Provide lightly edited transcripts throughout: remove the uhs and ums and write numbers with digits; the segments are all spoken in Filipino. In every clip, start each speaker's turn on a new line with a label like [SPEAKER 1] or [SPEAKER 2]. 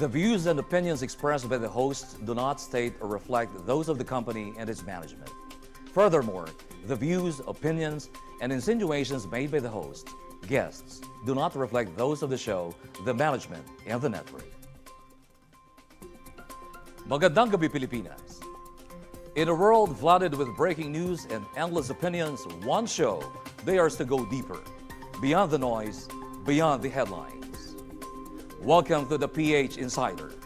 [SPEAKER 1] The views and opinions expressed by the hosts do not state or reflect those of the company and its management. Furthermore, the views, opinions, and insinuations made by the host, guests, do not reflect those of the show, the management, and the network. Magandang gabi, Pilipinas. In a world flooded with breaking news and endless opinions, one show dares to go deeper, beyond the noise, beyond the headlines. Welcome to the PH Insider,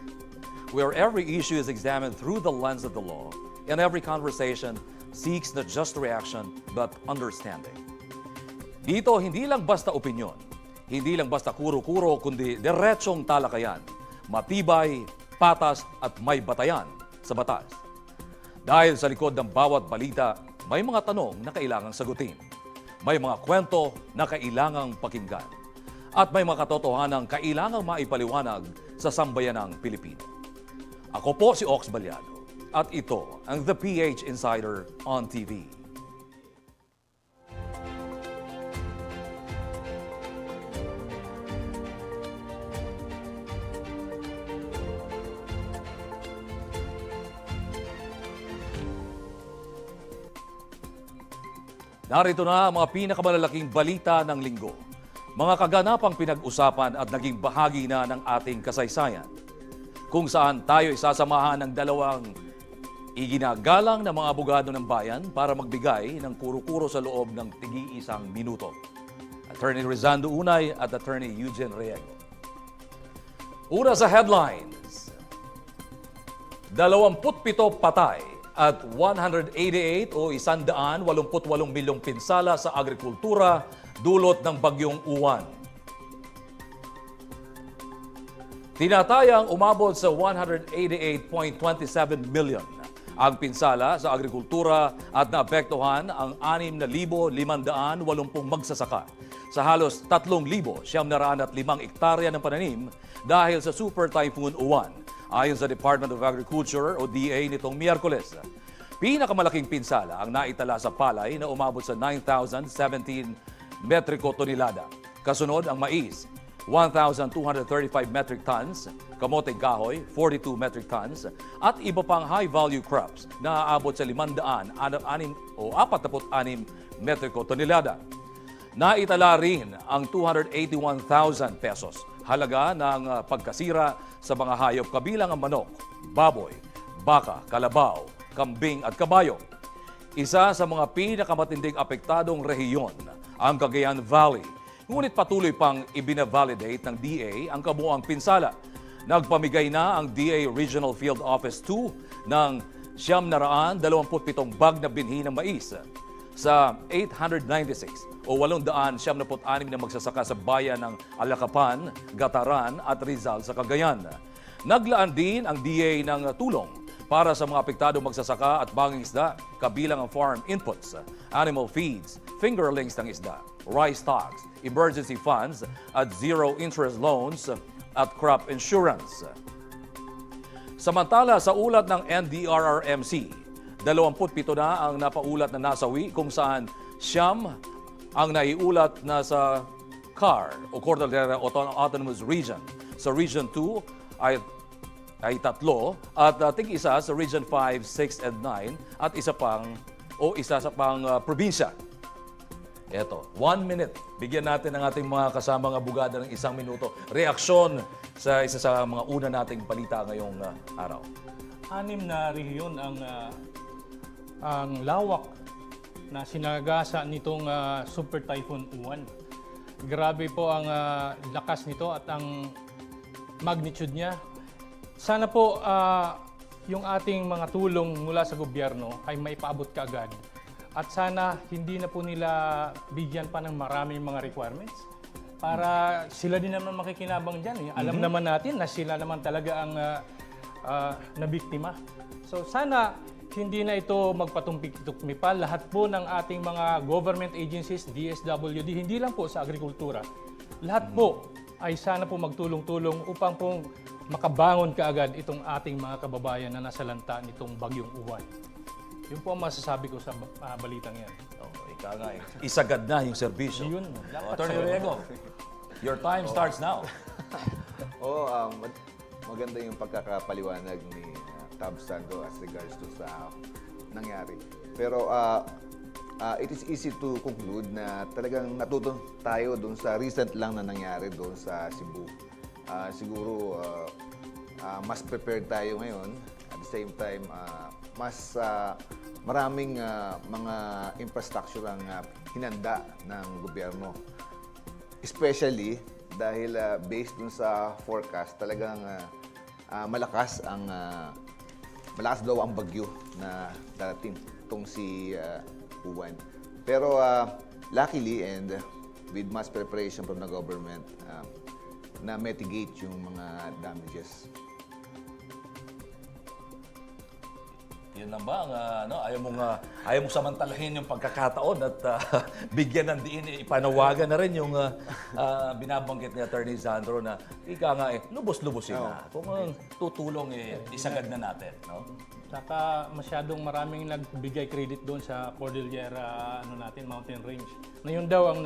[SPEAKER 1] where every issue is examined through the lens of the law, and every conversation seeks not just reaction, but understanding. Dito, hindi lang basta opinyon, hindi lang basta kuro-kuro, kundi diretsong talakayan, matibay, patas at may batayan sa batas. Dahil sa likod ng bawat balita, may mga tanong na kailangang sagutin. May mga kwento na kailangang pakinggan. At may mga katotohanang kailangang maipaliwanag sa sambayanang Pilipino. Ako po si Ox Balyado at ito ang The PH Insider on TV. Narito na ang mga pinakamalalaking balita ng linggo. Mga kaganapang pinag-usapan at naging bahagi na ng ating kasaysayan. Kung saan tayo isasamahan ng dalawang iginagalang na mga abogado ng bayan para magbigay ng kuro-kuro sa loob ng tigi-isang minuto. Attorney Rizando Unay at Attorney Eugene Riego. Una sa headlines. 27 patay at 188 o 188 milyong pinsala sa agrikultura dulot ng bagyong Uwan. Tinatayang umabot sa 188.27 million ang pinsala sa agrikultura at naapektuhan ang 6,580 magsasaka sa halos 3,905 hektarya ng pananim dahil sa Super Typhoon Uwan. Ayon sa Department of Agriculture o DA nitong Miyerkules, pinakamalaking pinsala ang naitala sa palay na umabot sa 9,017 metriko tonelada. Kasunod ang mais, 1,235 metric tons, kamoteng kahoy, 42 metric tons, at iba pang high-value crops na aabot sa 546 metriko tonelada. Naitala rin ang 281,000 pesos halaga ng pagkasira sa mga hayop kabilang ang manok, baboy, baka, kalabaw, kambing at kabayo. Isa sa mga pinakamatinding apektadong rehiyon ang Cagayan Valley. Ngunit patuloy pang ibinavalidate ng DA ang kabuuang pinsala. Nagpamigay na ang DA Regional Field Office 2 ng 927 bag na binhi ng mais sa 896 o 876 na magsasaka sa bayan ng Alacapan, Gataran at Rizal sa Cagayan. Naglaan din ang DA ng tulong para sa mga apektadong magsasaka at banging isda, kabilang ang farm inputs, animal feeds, fingerlings ng isda, rice stocks, emergency funds at zero-interest loans at crop insurance. Samantala, sa ulat ng NDRRMC, 27 na ang napaulat na nasawi kung saan siyam ang naiulat na sa CAR o Cordillera Autonomous Region. Sa Region 2 ay 3 at tig-isa sa Region 5, 6, and 9 at isa sa pang probinsya. Eto, 1 minute. Bigyan natin ang ating mga kasamang abogado ng 1 minuto. Reaksyon sa isa sa mga una nating balita ngayong araw.
[SPEAKER 2] 6 na rehiyon ang lawak na sinagasa nitong Super Typhoon Uwan. Grabe po ang lakas nito at ang magnitude niya. Sana po yung ating mga tulong mula sa gobyerno ay maipaabot kaagad. At sana hindi na po nila bigyan pa ng maraming mga requirements para sila din naman makikinabang dyan. Alam naman natin na sila naman talaga ang nabiktima. So sana hindi na ito magpatumpik-tukmi pa. Lahat po ng ating mga government agencies, DSWD, hindi lang po sa agrikultura. Lahat po ay sana po magtulong-tulong upang po makabangon kaagad itong ating mga kababayan na nasa lanta nitong bagyong Uwan. Yun po ang masasabi ko sa balitang yan.
[SPEAKER 1] Ika nga eh. Isagad na yung serbisyo.
[SPEAKER 2] Yun.
[SPEAKER 1] Attorney Riego, your time starts now.
[SPEAKER 3] maganda yung pagkakapaliwanag ni Tab Sando as regards to sa nangyari. Pero it is easy to conclude na talagang natuto tayo doon sa recent lang na nangyari doon sa Cebu. Siguro mas prepared tayo ngayon. At the same time, mas maraming mga infrastructure ang hinanda ng gobyerno. Especially dahil based dun sa forecast, talagang malakas daw ang bagyo na darating itong si Uwan. Pero luckily and with much preparation from the government, na mitigate yung mga damages.
[SPEAKER 1] Yan lang ba? Ayaw mong samantalahin yung pagkakataon at bigyan ng diin, ipanawagan na rin yung binabanggit ni Attorney Sandro na ika nga lubos-lubosin na. Kung tutulong, isagad na natin. No?
[SPEAKER 2] Saka masyadong maraming nagbigay credit doon sa Cordillera Mountain Range. Na yun daw ang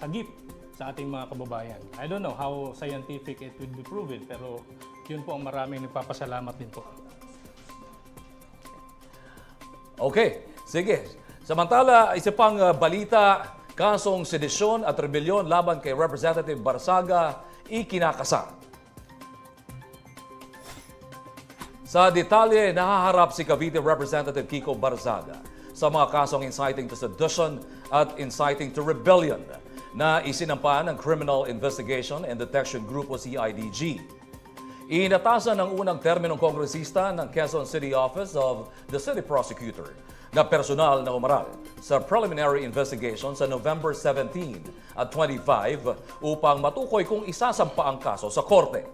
[SPEAKER 2] sagip sa ating mga kababayan. I don't know how scientific it would be proven, pero yun po ang maraming nagpapasalamat din po.
[SPEAKER 1] Okay, sige. Samantala, isa pang balita, kasong sedisyon at rebelyon laban kay Representative Barzaga ikinakasa. Sa detalye, nahaharap si Cavite Representative Kiko Barzaga sa mga kasong inciting to sedition at inciting to rebellion na isinampa ng Criminal Investigation and Detection Group o CIDG. Inatasan ng unang terminong kongresista ng Quezon City Office of the City Prosecutor na personal na umaral sa preliminary investigation sa November 17 at 25 upang matukoy kung isasampa ang kaso sa korte.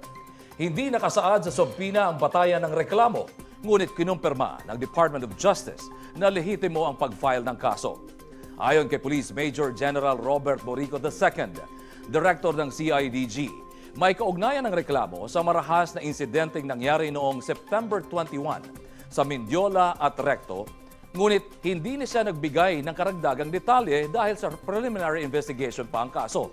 [SPEAKER 1] Hindi nakasaad sa subpina ang batayan ng reklamo, ngunit kinumpirma ng Department of Justice na lehitimo ang pag-file ng kaso. Ayon kay Police Major General Robert Borico II, Director ng CIDG, may kaugnayan ng reklamo sa marahas na insidenteng nangyari noong September 21 sa Mindiola at Recto, ngunit hindi na siya nagbigay ng karagdagang detalye dahil sa preliminary investigation pa ang kaso.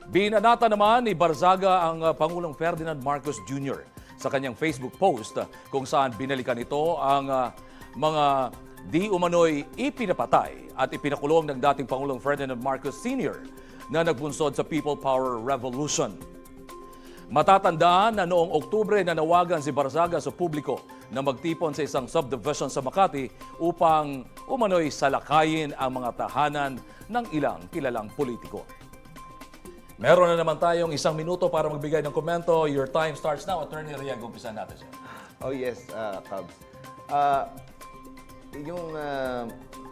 [SPEAKER 1] Binanata naman ni Barzaga ang Pangulong Ferdinand Marcos Jr. sa kanyang Facebook post kung saan binalikan ito ang mga di umano'y ipinapatay at ipinakulong ng dating Pangulong Ferdinand Marcos Sr. na nagbunsod sa People Power Revolution. Matatandaan na noong Oktubre nanawagan si Barzaga sa publiko na magtipon sa isang subdivision sa Makati upang umano'y salakayin ang mga tahanan ng ilang kilalang politiko. Meron na naman tayong 1 minuto para magbigay ng komento. Your time starts now. Attorney Riego, umpisa natin siya.
[SPEAKER 3] Oh yes, Cubs. Yung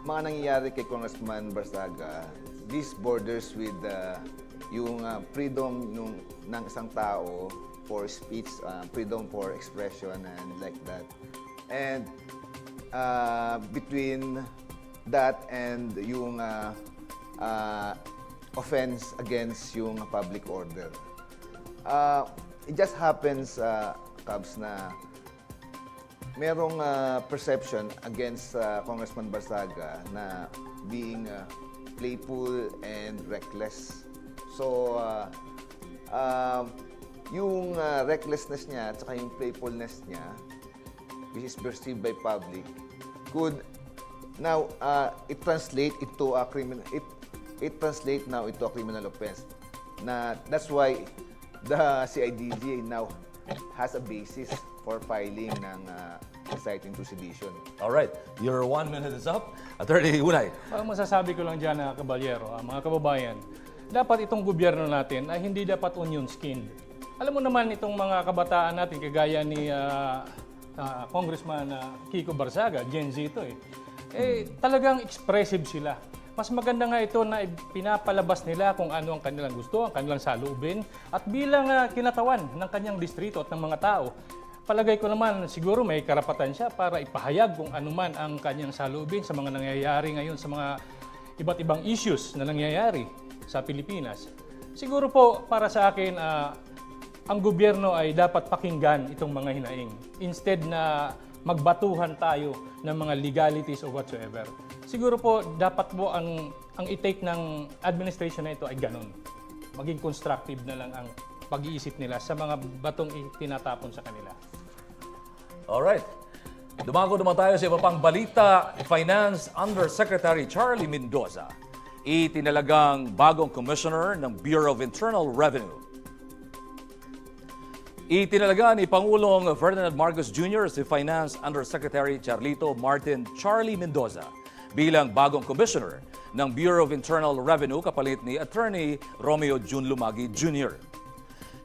[SPEAKER 3] mga nangyayari kay Congressman Barzaga, this borders with yung freedom ng isang tao for speech, freedom for expression and like that. And between that and yung offense against yung public order. It just happens, Cubs, na merong perception against Congressman Barzaga na being playful and reckless. So, yung recklessness niya at saka yung playfulness niya, which is perceived by public, could now it translate into a criminal. It translate now into a criminal offense. That's why the CIDG now has a basis for filing ng inciting to sedition.
[SPEAKER 1] All right, your 1 minute is up. Attorney Unay.
[SPEAKER 2] Ang masasabi ko lang dyan, kabalyero, mga kababayan, dapat itong gobyerno natin ay hindi dapat onion-skinned. Alam mo naman itong mga kabataan natin, kagaya ni Congressman Kiko Barzaga, Gen Z ito talagang expressive sila. Mas maganda nga ito na pinapalabas nila kung ano ang kanilang gusto, ang kanilang saloobin, at bilang kinatawan ng kanyang distrito at ng mga tao, palagay ko naman siguro may karapatan siya para ipahayag kung ano man ang kanyang saloobin sa mga nangyayari ngayon, sa mga iba't ibang issues na nangyayari sa Pilipinas. Siguro po para sa akin, ang gobyerno ay dapat pakinggan itong mga hinaing instead na magbatuhan tayo ng mga legalities or whatsoever. Siguro po dapat po ang i-take ng administration na ito ay ganun. Maging constructive na lang ang pag-iisip nila sa mga batong tinatapon sa kanila.
[SPEAKER 1] Alright. Dumago naman tayo sa iba pang balita. Finance Undersecretary Charlie Mendoza, itinalagang bagong commissioner ng Bureau of Internal Revenue. Itinalaga ni Pangulong Ferdinand Marcos Jr. si Finance Undersecretary Charlito Martin Charlie Mendoza bilang bagong commissioner ng Bureau of Internal Revenue kapalit ni Attorney Romeo Jun Lumagi Jr.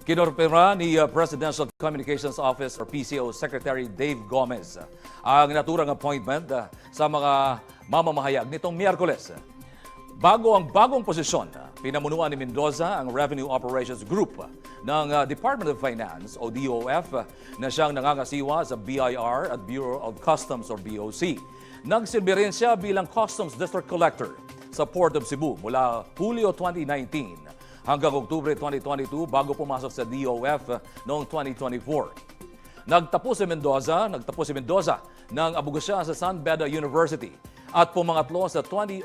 [SPEAKER 1] Kinorpera ni Presidential Communications Office or Pcso Secretary Dave Gomez ang naturang appointment sa mga mamamahayag nitong Miyerkules. Bago ang bagong posisyon, pinamunuan ni Mendoza ang Revenue Operations Group ng Department of Finance o DOF na siyang nangangasiwa sa BIR at Bureau of Customs or BOC. Nagsilbi rin siya bilang Customs District Collector sa Port of Cebu mula Hulyo 2019 hanggang Oktubre 2022 bago pumasok sa DOF noong 2024. Nagtapos si Mendoza ng abogasya sa San Beda University at pumangatlo sa 2004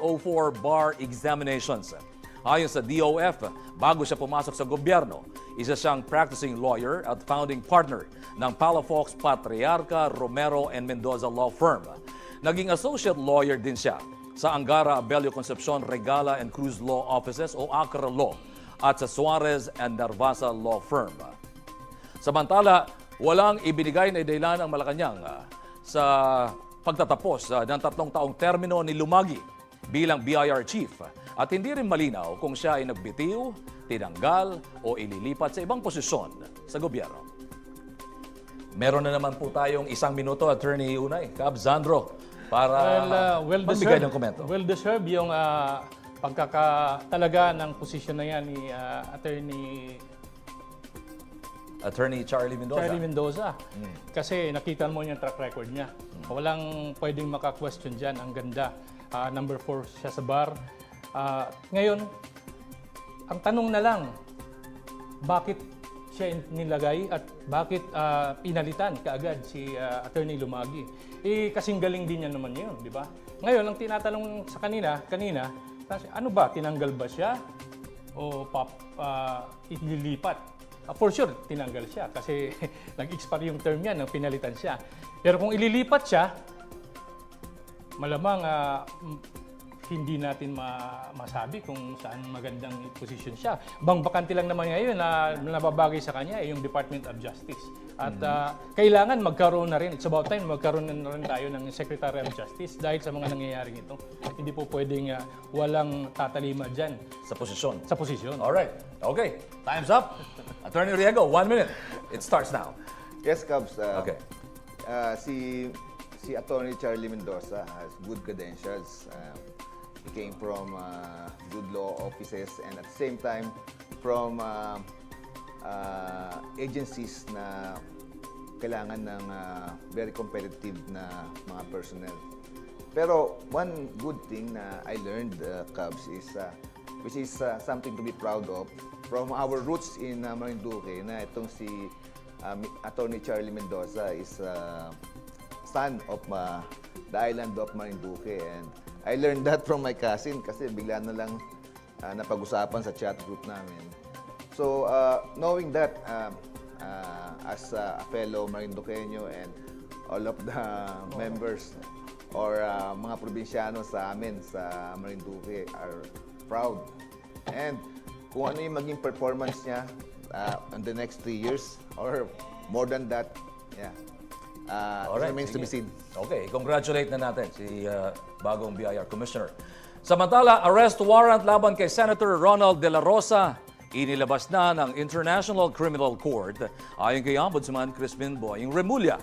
[SPEAKER 1] bar examinations. Ayon sa DOF, bago siya pumasok sa gobyerno, isa siyang practicing lawyer at founding partner ng Palafox Patriarca Romero and Mendoza Law Firm. Naging associate lawyer din siya sa Angara, Abelio Concepcion, Regala and Cruz Law Offices o ACRA Law at sa Suarez and Narvasa Law Firm. Samantala, walang ibinigay na dahilan ang Malacanang sa pagtatapos ng 3 taong termino ni Lumagi bilang BIR chief at hindi rin malinaw kung siya ay nagbitiw, tinanggal o ililipat sa ibang posisyon sa gobyerno. Meron na naman po tayong 1 minuto, Attorney Unay, Sandro, para magbigay ng komento.
[SPEAKER 2] Well-deserved yung pagkakatalaga ng posisyon na yan ni
[SPEAKER 1] Attorney Charlie Mendoza.
[SPEAKER 2] Kasi nakita mo yung track record niya. Walang pwedeng maka-question dyan. Ang ganda. Number 4 siya sa bar. Ngayon, ang tanong na lang, bakit siya nilagay at bakit pinalitan kaagad si Attorney Lumagi? Kasing galing din niya naman yun, di ba? Ngayon, ang tinatanong sa kanina, ano ba? Tinanggal ba siya? O ililipat? For sure, tinanggal siya kasi nag-expire yung term niya nang pinalitan siya. Pero kung ililipat siya, malamang hindi natin masabi kung saan magandang posisyon siya. Bakante lang naman ngayon na nababagay sa kanya yung Department of Justice. At kailangan magkaroon na rin, it's about time magkaroon na rin tayo ng Secretary of Justice dahil sa mga nangyayaring ito. Hindi po pwedeng walang tatalima dyan.
[SPEAKER 1] Sa posisyon.
[SPEAKER 2] Sa posisyon.
[SPEAKER 1] Alright. Okay. Time's up. Attorney Riego, 1 minute. It starts now.
[SPEAKER 3] Yes, Cubs.
[SPEAKER 1] Okay.
[SPEAKER 3] Si Attorney Charlie Mendoza has good credentials. He came from good law offices and at the same time from agencies na kailangan ng very competitive na mga personnel. Pero one good thing na I learned, Cubs, is which is something to be proud of from our roots in Marinduque, na itong si Attorney Charlie Mendoza is son of the island of Marinduque, and I learned that from my cousin kasi bigla na lang napag-usapan sa chat group namin. So, knowing that as a fellow Marinduqueño and all of the members or mga probinsyano sa amin sa Marinduque are proud. And kung ano yung maging performance niya in the next 3 years or more than that, yeah.
[SPEAKER 1] Alright,
[SPEAKER 3] Remains to be seen.
[SPEAKER 1] Okay, congratulate na natin si bagong BIR Commissioner. Samantala, arrest warrant laban kay Senator Ronald De La Rosa inilabas na ng International Criminal Court ayon kay Ombudsman Crispin Boying Remulla.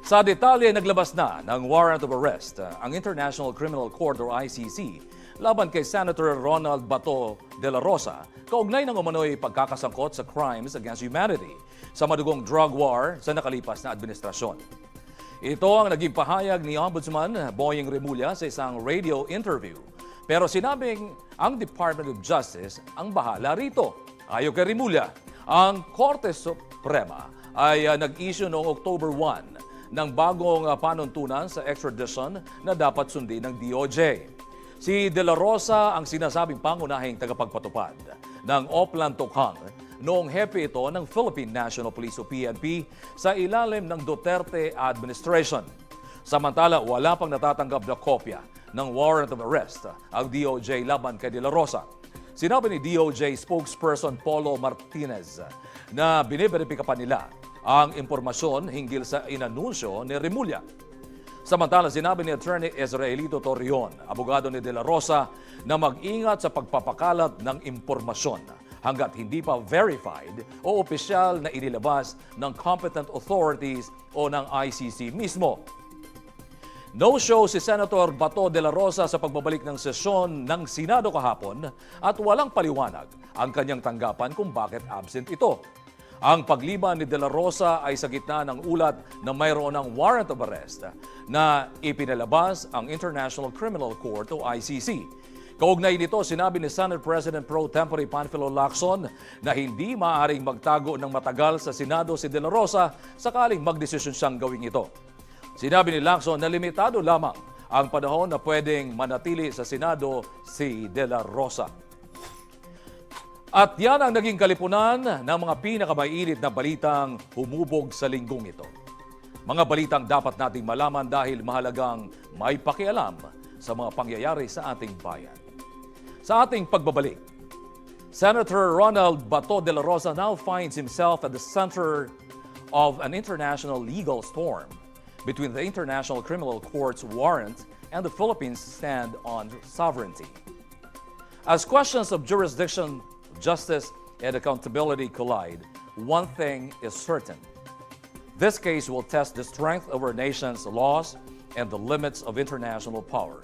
[SPEAKER 1] Sa detalye, naglabas na ng warrant of arrest ang International Criminal Court or ICC laban kay Senator Ronald Bato De La Rosa kaugnay ng umano'y pagkakasangkot sa crimes against humanity sa madugong drug war sa nakalipas na administrasyon. Ito ang naging pahayag ni Ombudsman Boying Remulla sa isang radio interview. Pero sinabing ang Department of Justice ang bahala rito. Ayon kay Remulla, ang Korte Suprema ay nag-issue noong October 1 ng bagong panuntunan sa extradition na dapat sundin ng DOJ. Si De La Rosa ang sinasabing pangunahing tagapagpatupad ng Oplan Tokhang Noong hepe ito ng Philippine National Police o PNP sa ilalim ng Duterte administration. Samantala, wala pang natatanggap na kopya ng warrant of arrest ang DOJ laban kay De La Rosa. Sinabi ni DOJ spokesperson Polo Martinez na biniberipika pa nila ang impormasyon hinggil sa inanunsyo ni Remulla. Samantala, sinabi ni Attorney Israelito Torreon, abogado ni De La Rosa, na mag-ingat sa pagpapakalat ng impormasyon hanggat hindi pa verified o opisyal na inilabas ng competent authorities o ng ICC mismo. No-show si Senator Bato de la Rosa sa pagbabalik ng sesyon ng Senado kahapon at walang paliwanag ang kanyang tanggapan kung bakit absent ito. Ang pagliban ni De La Rosa ay sa gitna ng ulat na mayroon ng warrant of arrest na ipinalabas ang International Criminal Court o ICC. Kaugnay nito, sinabi ni Senate President Pro Tempore Panfilo Lacson na hindi maaaring magtago ng matagal sa Senado si De La Rosa sakaling magdesisyon siyang gawin ito. Sinabi ni Lacson na limitado lamang ang panahon na pwedeng manatili sa Senado si De La Rosa. At yan ang naging kalipunan ng mga pinakamainit na balitang humubog sa linggong ito. Mga balitang dapat nating malaman dahil mahalagang may pakialam sa mga pangyayari sa ating bayan. Sa ating pagbabalik, Senator Ronald Bato de la Rosa now finds himself at the center of an international legal storm between the International Criminal Court's warrant and the Philippines' stand on sovereignty. As questions of jurisdiction, justice, and accountability collide, one thing is certain. This case will test the strength of our nation's laws and the limits of international power.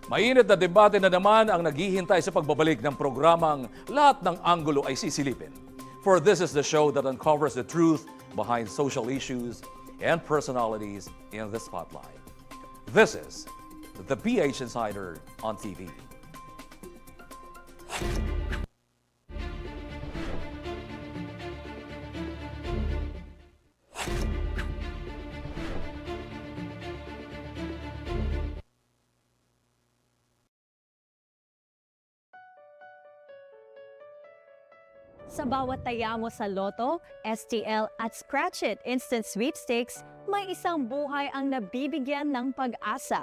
[SPEAKER 1] Mainit na debate na naman ang naghihintay sa pagbabalik ng programang Lahat ng Anggulo ay Sisilipin. For this is the show that uncovers the truth behind social issues and personalities in the spotlight. This is the PH Insider on TV.
[SPEAKER 4] Sa bawat taya mo sa Lotto, STL at Scratch It Instant Sweepstakes, may isang buhay ang nabibigyan ng pag-asa.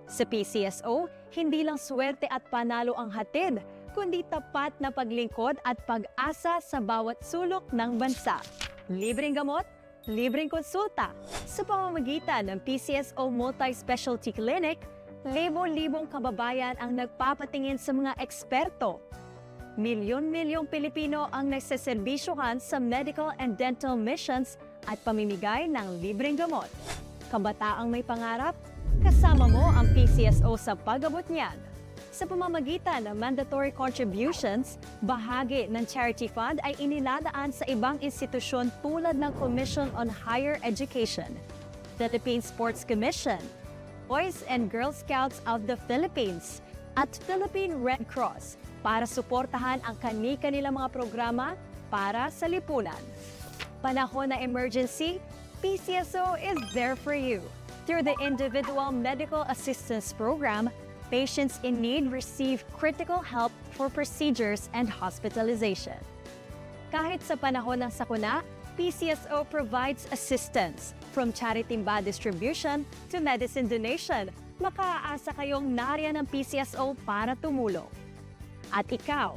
[SPEAKER 4] Sa PCSO, hindi lang swerte at panalo ang hatid, kundi tapat na paglingkod at pag-asa sa bawat sulok ng bansa. Libreng gamot, libreng konsulta. Sa pamamagitan ng PCSO Multi-Specialty Clinic, libo-libong kababayan ang nagpapatingin sa mga eksperto. Milyon-milyong Pilipino ang nagseserbisyohan sa medical and dental missions at pamimigay ng libreng gamot. Kabataang may pangarap, kasama mo ang PCSO sa pag-abot niyan. Sa pamamagitan ng mandatory contributions, bahagi ng charity fund ay inilalaan sa ibang institusyon tulad ng Commission on Higher Education, Philippine Sports Commission, Boys and Girl Scouts of the Philippines, at Philippine Red Cross para suportahan ang kani-kanilang mga programa para sa lipunan. Panahon na emergency, PCSO is there for you. Through the Individual Medical Assistance Program, patients in need receive critical help for procedures and hospitalization. Kahit sa panahon ng sakuna, PCSO provides assistance from charity timba distribution to medicine donation. Makaaasa kayong nariyan ng PCSO para tumulong. At ikaw,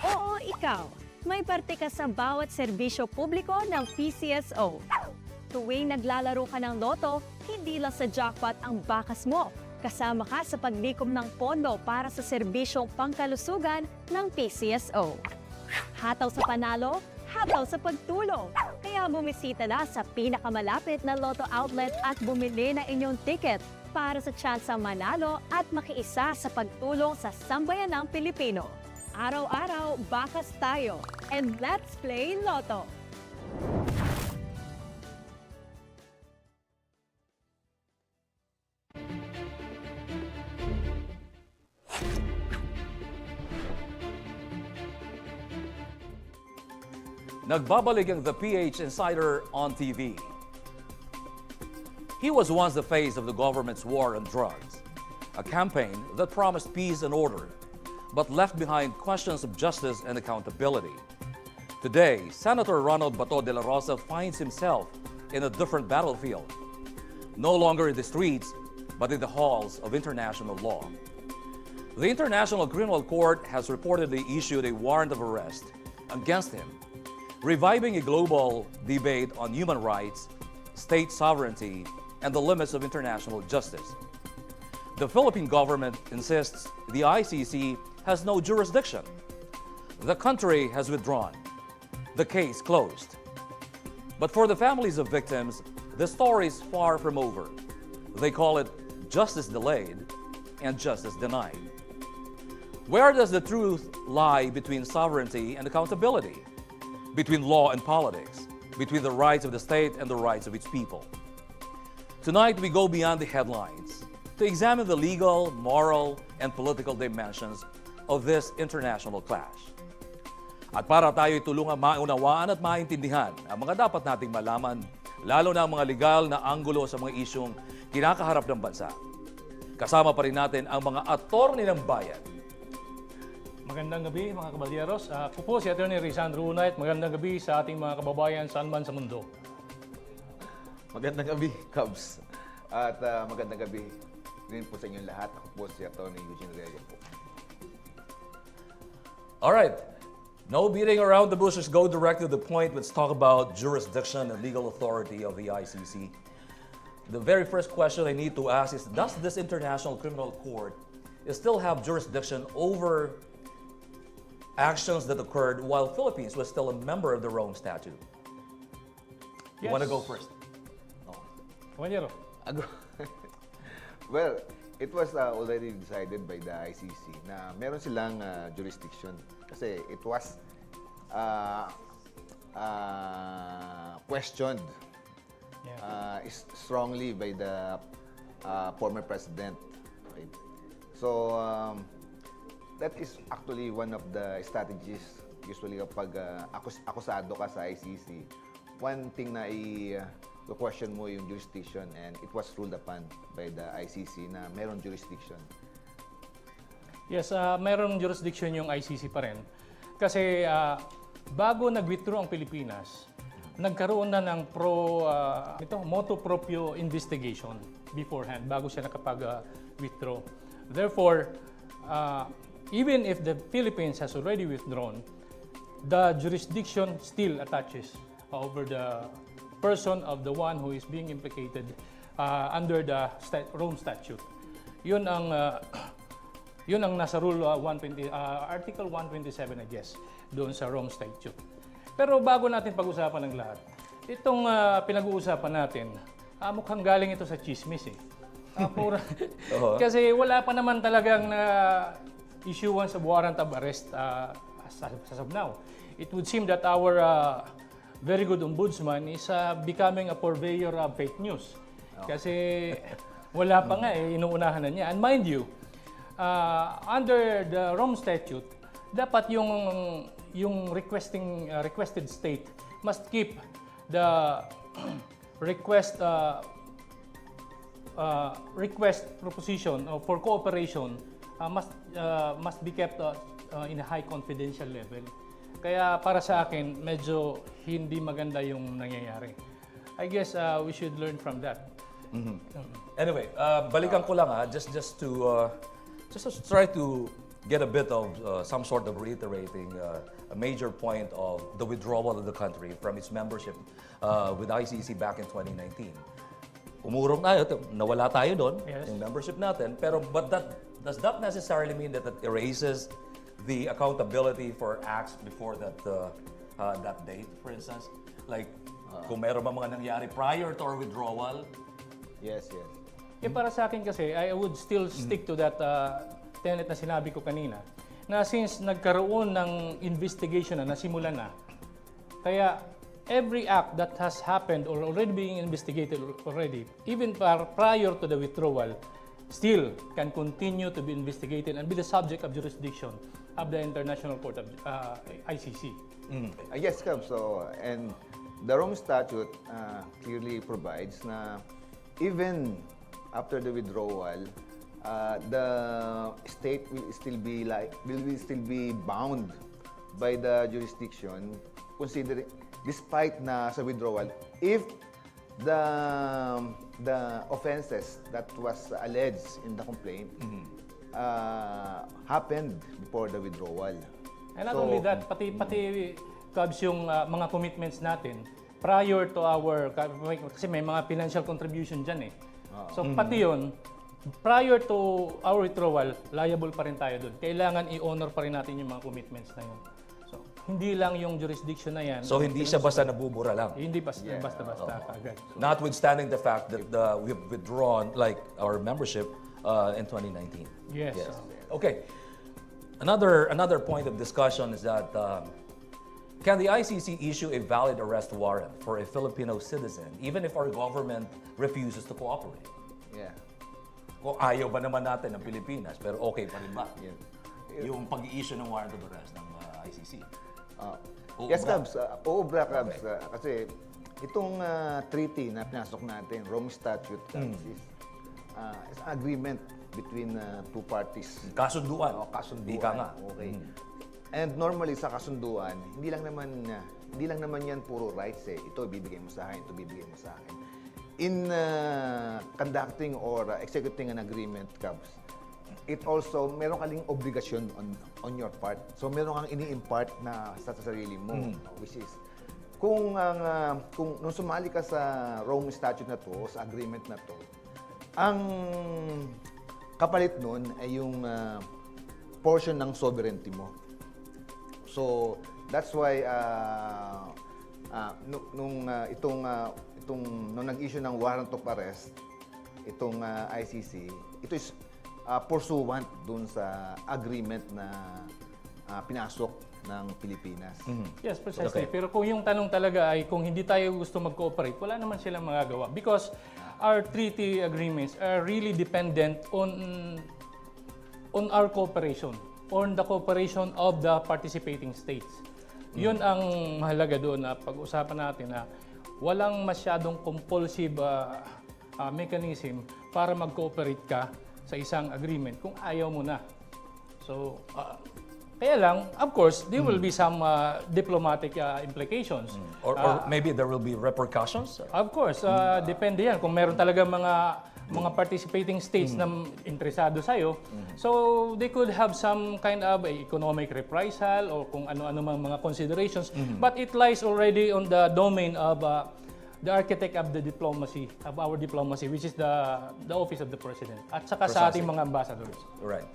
[SPEAKER 4] oo ikaw, may parte ka sa bawat serbisyo publiko ng PCSO. Tuwing naglalaro ka ng loto, hindi lang sa jackpot ang bakas mo. Kasama ka sa paglikom ng pondo para sa serbisyong pangkalusugan ng PCSO. Hataw sa panalo, hataw sa pagtulong. Kaya bumisita na sa pinakamalapit na Lotto outlet at bumili na inyong ticket para sa tsansang manalo at makiisa sa pagtulong sa sambayanang Pilipino. Araw-araw, bakas tayo. And let's play Lotto!
[SPEAKER 1] Nagbabalik ang The PH Insider on TV. He was once the face of the government's war on drugs, a campaign that promised peace and order, but left behind questions of justice and accountability. Today, Senator Ronald Bato de la Rosa finds himself in a different battlefield. No longer in the streets, but in the halls of international law. The International Criminal Court has reportedly issued a warrant of arrest against him, reviving a global debate on human rights, state sovereignty, and the limits of international justice. The Philippine government insists the ICC has no jurisdiction. The country has withdrawn. The case closed. But for the families of victims, the story is far from over. They call it justice delayed and justice denied. Where does the truth lie between sovereignty and accountability? Between law and politics? Between the rights of the state and the rights of its people? Tonight, we go beyond the headlines to examine the legal, moral, and political dimensions of this international clash. At para tayo'y tulungang maunawaan at maintindihan ang mga dapat nating malaman, lalo na ang mga legal na anggulo sa mga isyong kinakaharap ng bansa. Kasama pa rin natin ang mga attorney ng bayan.
[SPEAKER 2] Magandang gabi mga kabalyeros. Ako po si Atty. Rizandro Unay at magandang gabi sa ating mga kababayan saan man sa mundo.
[SPEAKER 3] Magandang gabi, Cubs. At magandang gabi rin po sa inyong lahat. Ako po si Atty. Eugene Reyes po.
[SPEAKER 1] All right. No beating around the bushes, go direct to the point. Let's talk about jurisdiction and legal authority of the ICC. The very first question I need to ask is, does this International Criminal Court still have jurisdiction over actions that occurred while Philippines was still a member of the Rome Statute? You want to go first?
[SPEAKER 2] Kabalyero.
[SPEAKER 3] Well, it was already decided by the ICC na meron silang jurisdiction kasi it was questioned strongly by the former president. Right? So, that is actually one of the strategies usually kapag akusado ka sa ICC. One thing na question mo yung jurisdiction and it was ruled upon by the ICC na meron jurisdiction.
[SPEAKER 2] Yes, mayroong jurisdiction yung ICC pa rin. Kasi bago nag-withdraw ang Pilipinas, nagkaroon na ng motu proprio investigation beforehand, bago siya nakapag-withdraw. Therefore, even if the Philippines has already withdrawn, the jurisdiction still attaches over the person of the one who is being implicated under the Rome Statute. Yun ang nasa Rule 120, Article 127, I guess, doon sa Rome Statute. Pero bago natin pag-usapan ng lahat, itong pinag-uusapan natin, mukhang galing ito sa chismis eh. Kasi wala pa naman talagang issuance of warrant of arrest as of now. It would seem that our very good ombudsman is becoming a purveyor of fake news. Kasi wala pa nga eh, inuunahan na niya. And mind you, under the Rome Statute, dapat yung requested state must keep the request proposition for cooperation must be kept in a high confidential level. Kaya para sa akin, medyo hindi maganda yung nangyayari. I guess we should learn from that.
[SPEAKER 1] Mm-hmm. Anyway, balikan ko lang just to try to get a bit of some sort of reiterating a major point of the withdrawal of the country from its membership with ICC back in 2019. Umurong tayo, nawala tayo doon, yung membership natin, but does that necessarily mean that it erases the accountability for acts before that date, for instance? Like, kung meron ba mga nangyari prior to our withdrawal?
[SPEAKER 3] Yes.
[SPEAKER 2] Para sa akin kasi, I would still stick to that tenet na sinabi ko kanina, na since nagkaroon ng investigation na, nasimulan na, kaya every act that has happened or already being investigated already, even prior to the withdrawal, still can continue to be investigated and be the subject of jurisdiction of the International Court of ICC.
[SPEAKER 3] Yes, Cub. So, and the Rome Statute clearly provides na even after the withdrawal, the state will still be bound by the jurisdiction considering, despite na sa withdrawal, if the offenses that was alleged in the complaint happened before the withdrawal.
[SPEAKER 2] And not only that, pati Cubs yung mga commitments natin prior to our, kasi may mga financial contribution dyan eh. So pati yun, prior to our withdrawal, liable pa rin tayo doon. Kailangan i-honor pa rin natin yung mga commitments na yun. So hindi lang yung jurisdiction na yan.
[SPEAKER 1] So hindi siya basta nabubura lang.
[SPEAKER 2] Hindi basta agad.
[SPEAKER 1] Notwithstanding the fact that we've withdrawn like our membership in 2019.
[SPEAKER 2] Yes.
[SPEAKER 1] Okay. Another point of discussion is that can the ICC issue a valid arrest warrant for a Filipino citizen even if our government refuses to cooperate?
[SPEAKER 3] Yeah.
[SPEAKER 1] Kung ayaw ba naman natin ng Pilipinas, pero okay pa rin ba?
[SPEAKER 3] Yeah.
[SPEAKER 1] Yung pag-i-issue ng warrant of arrest ng ICC.
[SPEAKER 3] Yes, Cubs. Oobra, Cubs. Kasi itong treaty na pinasok natin, Rome Statute, Cubs, is an agreement between two parties.
[SPEAKER 1] Kasunduan.
[SPEAKER 3] Kasunduan.
[SPEAKER 1] Ika nga.
[SPEAKER 3] Okay. And normally sa kasunduan, hindi lang naman yan puro rights eh. Ito bibigay mo sa akin, ito bibigay mo sa akin. In conducting or executing an agreement, Cubs, it also, meron kaling obligasyon on your part. So, meron kang ini-impart na sa sarili mo, which is, kung nung sumali ka sa Rome Statute na to, sa agreement na to, ang kapalit nun ay yung portion ng sovereignty mo. So, that's why nung nag-issue ng warrant of arrest, itong ICC, ito is pursuant dun sa agreement na pinasok ng Pilipinas.
[SPEAKER 2] Yes, precisely.
[SPEAKER 1] Okay.
[SPEAKER 2] Pero kung yung tanong talaga ay kung hindi tayo gusto mag-cooperate, wala naman silang magagawa. Because our treaty agreements are really dependent on our cooperation, on the cooperation of the participating states. Yun ang mahalaga doon na pag-usapan natin na walang masyadong compulsive mechanism para mag-cooperate ka sa isang agreement kung ayaw mo na. So, kaya lang, of course, there will be some diplomatic implications.
[SPEAKER 1] Or maybe there will be repercussions?
[SPEAKER 2] Of course, depende yan. Kung meron talaga mga participating states na interesado sa'yo, so they could have some kind of economic reprisal or kung ano-ano mga considerations. But it lies already on the domain of the architect of the diplomacy, of our diplomacy, which is the office of the president, at saka sa ating mga ambassadors.
[SPEAKER 1] Right.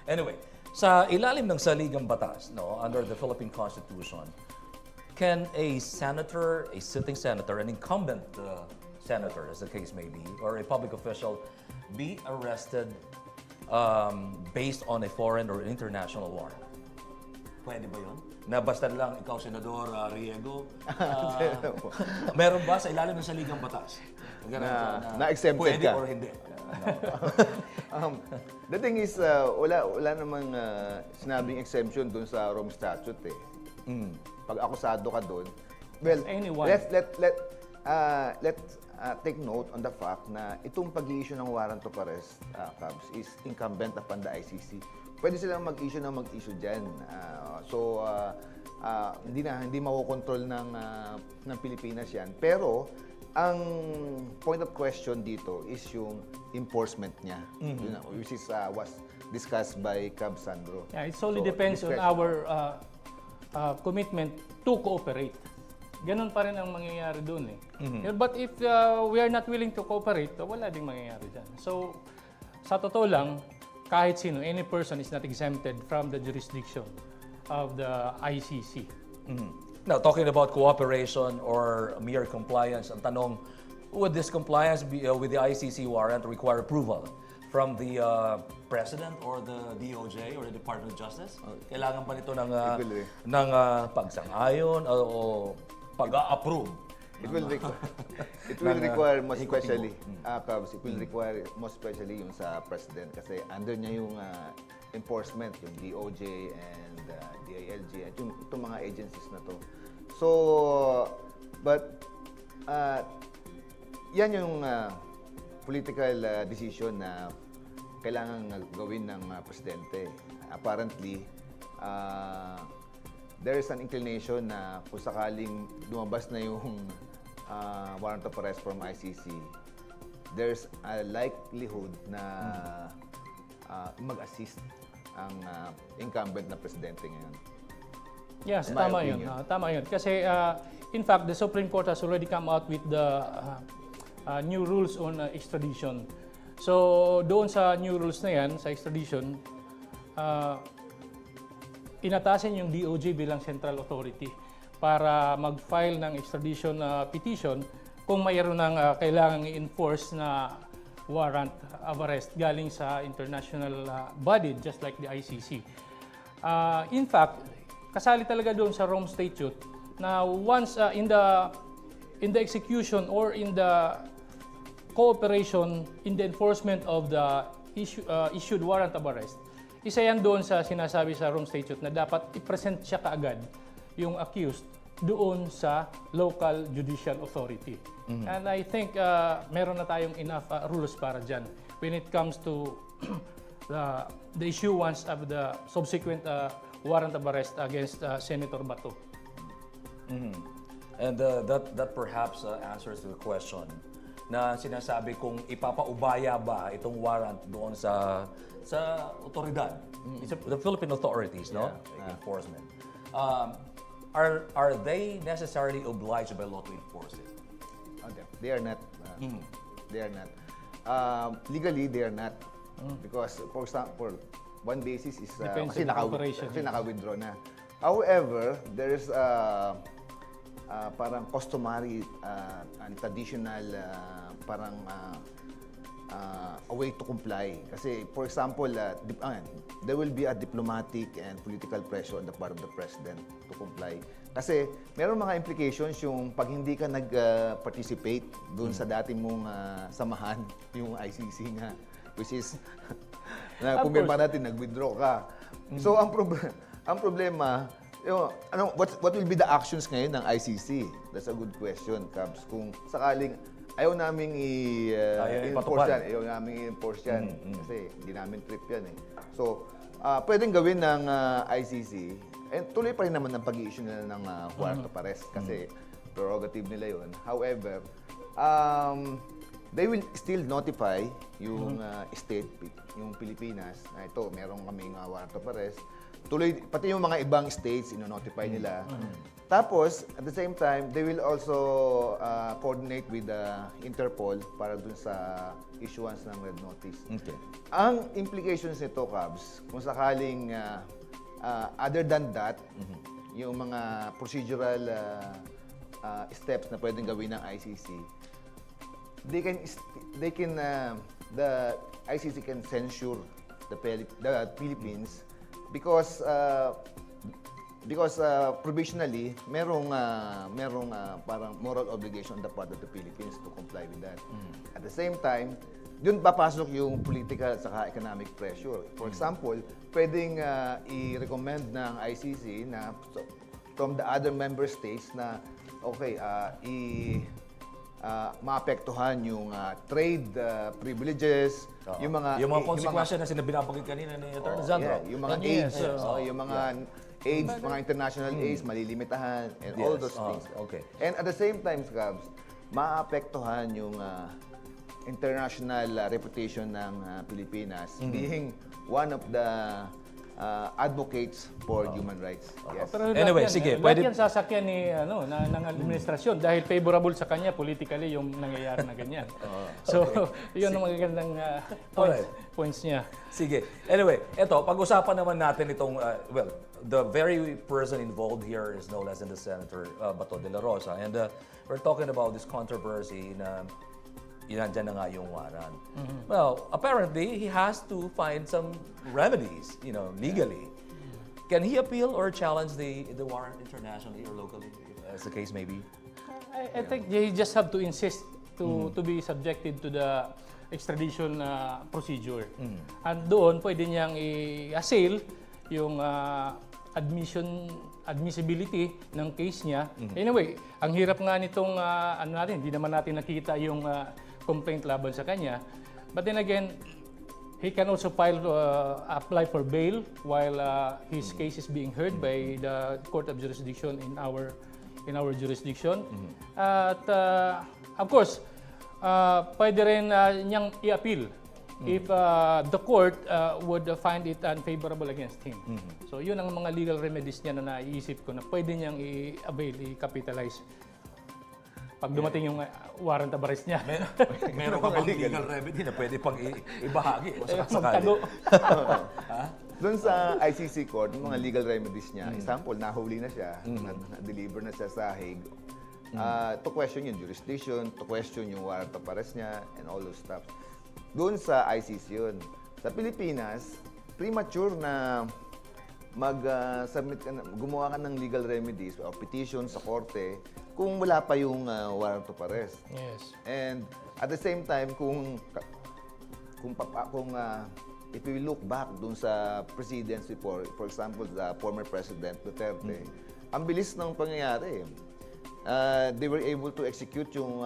[SPEAKER 1] Anyway, sa ilalim ng saligang batas, no, under the Philippine Constitution, can a senator, a sitting senator, an incumbent senator, as the case may be, or a public official, be arrested based on a foreign or international warrant? Pwede ba yun? Na basta lang ikaw, Senador Riego, meron ba sa ilalim ng saligang batas?
[SPEAKER 3] Na-exempted
[SPEAKER 1] pwede
[SPEAKER 3] ka?
[SPEAKER 1] or hindi?
[SPEAKER 3] The thing is, wala namang sinabing exemption dun sa Rome Statute eh. Pag akusado ka dun, well,
[SPEAKER 2] Anyone.
[SPEAKER 3] let's take note on the fact na itong pag-i-issue ng warrant of arrest, Cubs, is incumbent upon the ICC. Pwede silang mag-issue dyan. Hindi makokontrol ng Pilipinas yan. Pero, ang point of question dito is yung enforcement niya, which is was discussed by Cub Sandro.
[SPEAKER 2] Yeah, it solely
[SPEAKER 3] So,
[SPEAKER 2] depends on
[SPEAKER 3] discretion.
[SPEAKER 2] our commitment to cooperate. Ganon pa rin ang mangyayari doon eh. But if we are not willing to cooperate, wala ding mangyayari dyan. So, sa totoo lang, kahit sino, any person is not exempted from the jurisdiction of the ICC.
[SPEAKER 1] Now, talking about cooperation or mere compliance, ang tanong, would this compliance be, with the ICC warrant require approval from the President or the DOJ or the Department of Justice? Kailangan ba nito ng pagsang-ayon o pag-a-approve?
[SPEAKER 3] It will require most especially, Cubs, it will require most especially yung sa President kasi under niya yung enforcement, yung DOJ and DILG at yung itong mga agencies na to. So, but yan yung political decision na kailangan gawin ng Presidente. Apparently, there is an inclination na kung sakaling lumabas na yung warrant of arrest from ICC, there's a likelihood na mag-assist ang incumbent na presidente ngayon.
[SPEAKER 2] Yes,
[SPEAKER 3] In my
[SPEAKER 2] tama yun.
[SPEAKER 3] opinion.
[SPEAKER 2] Tama yun. Kasi, in fact, the Supreme Court has already come out with the new rules on extradition. So, doon sa new rules na yan, sa extradition, inatasan yung DOJ bilang central authority para mag-file ng extradition petition kung mayroon ng kailangang i-enforce na warrant of arrest galing sa international body, just like the ICC. In fact, kasali talaga doon sa Rome Statute na once in the execution or in the cooperation in the enforcement of the issued warrant of arrest, isa yan doon sa sinasabi sa Rome Statute na dapat i-present siya kaagad yung accused doon sa local judicial authority. And I think meron na tayong enough rules para dyan when it comes to the issuance of the subsequent warrant of arrest against Senator Bato.
[SPEAKER 1] And that perhaps answers the question na sinasabi kung ipapaubaya ba itong warrant doon sa otoridad, the Philippine authorities, no? Enforcement. Are they necessarily obliged by law to enforce it?
[SPEAKER 3] Okay. They are not. They are not. Legally, they are not. Because, for example, one basis is
[SPEAKER 2] Depends
[SPEAKER 3] kasi
[SPEAKER 2] on the operation.
[SPEAKER 3] naka-withdraw na. However, there is parang customary and traditional parang a way to comply. Kasi, for example, there will be a diplomatic and political pressure on the part of the president to comply. Kasi, meron mga implications yung pag hindi ka nag-participate doon sa dati mong samahan, yung ICC nga, which is, na pumirma natin, nag-withdraw ka. So, ang problema, what will be the actions ngayon ng ICC? That's a good question, Cabs. Kung sakaling ayaw naming i-enforce yan. Ayaw naming i-enforce yan. Kasi hindi namin trip yan eh. So, pwedeng gawin ng ICC, and tuloy pa rin naman ng pag-i-issue nila ng warrant of arrest kasi prerogative nila yun. However, they will still notify yung state, yung Pilipinas, na ito, meron kaming warrant of arrest. Tuloy, pati yung mga ibang states, ino-notify nila. Tapos, at the same time, they will also coordinate with Interpol para dun sa issuance ng red notice.
[SPEAKER 1] Okay.
[SPEAKER 3] Ang implications nito, Cabs, kung sakaling other than that, yung mga procedural steps na pwedeng gawin ng ICC, the ICC can censure the Philippines because provisionally merong parang moral obligation on the part of the Philippines to comply with that. At the same time, doon papasok yung political at saka economic pressure. For example, pwedeng i-recommend ng ICC na from the other member states na okay, maapektuhan yung trade privileges, yung mga
[SPEAKER 1] konsekwensya na sinabanggit kanina ni Attorney Zandro.
[SPEAKER 3] yung mga aids, yung mga aids, mga international aids, malilimitahan, and all those things.
[SPEAKER 1] Okay.
[SPEAKER 3] And at the same time, Scabs, maapektuhan yung international reputation ng Pilipinas being one of the advocates for human rights. Yes.
[SPEAKER 2] Pero
[SPEAKER 1] Anyway,
[SPEAKER 2] lahat yan,
[SPEAKER 1] sige,
[SPEAKER 2] lahat
[SPEAKER 1] pwede-
[SPEAKER 2] yan sasakyan ni ng administrasyon dahil favorable sa kanya politically yung nangyayari na ganyan. So, yun ang magagandang points niya.
[SPEAKER 1] Sige. Anyway, eto, pag-usapan naman natin itong, the very person involved here is no less than the Senator Bato de la Rosa. And we're talking about this controversy na nandyan na nga yung warrant. Well, apparently, he has to find some remedies, legally. Can he appeal or challenge the warrant internationally or locally, as the case may be?
[SPEAKER 2] I think they just have to insist to be subjected to the extradition procedure. And doon, pwede niyang i-assail yung admissibility ng case niya. Anyway, ang hirap nga nitong hindi naman natin nakita yung complaint laban sa kanya. But then again, He can also apply for bail while his case is being heard by the Court of Jurisdiction in our jurisdiction. At of course, pwede rin niyang i-appeal if the court would find it unfavorable against him. So yun ang mga legal remedies niya na naiisip ko na pwede niyang i-avail, i-capitalize pag dumating yung warrant of arrest niya.
[SPEAKER 1] Meron ka bang legal remedy na pwede pang ibahagi o sakasakali?
[SPEAKER 2] Magtago.
[SPEAKER 3] Doon sa ICC court, yung mga legal remedies niya, example, nahuli na siya, na-deliver na siya sa Hague, to question yung jurisdiction, to question yung warrant of arrest niya, and all those stuff. Doon sa ICC yun. Sa Pilipinas, premature na mag-submit ka, gumawa ka ng legal remedies o petition sa korte kung wala pa yung warrant of arrest.
[SPEAKER 2] Yes.
[SPEAKER 3] And at the same time, if we look back dun sa presidency for example, the former President Duterte, ang bilis ng pangyayari. They were able to execute yung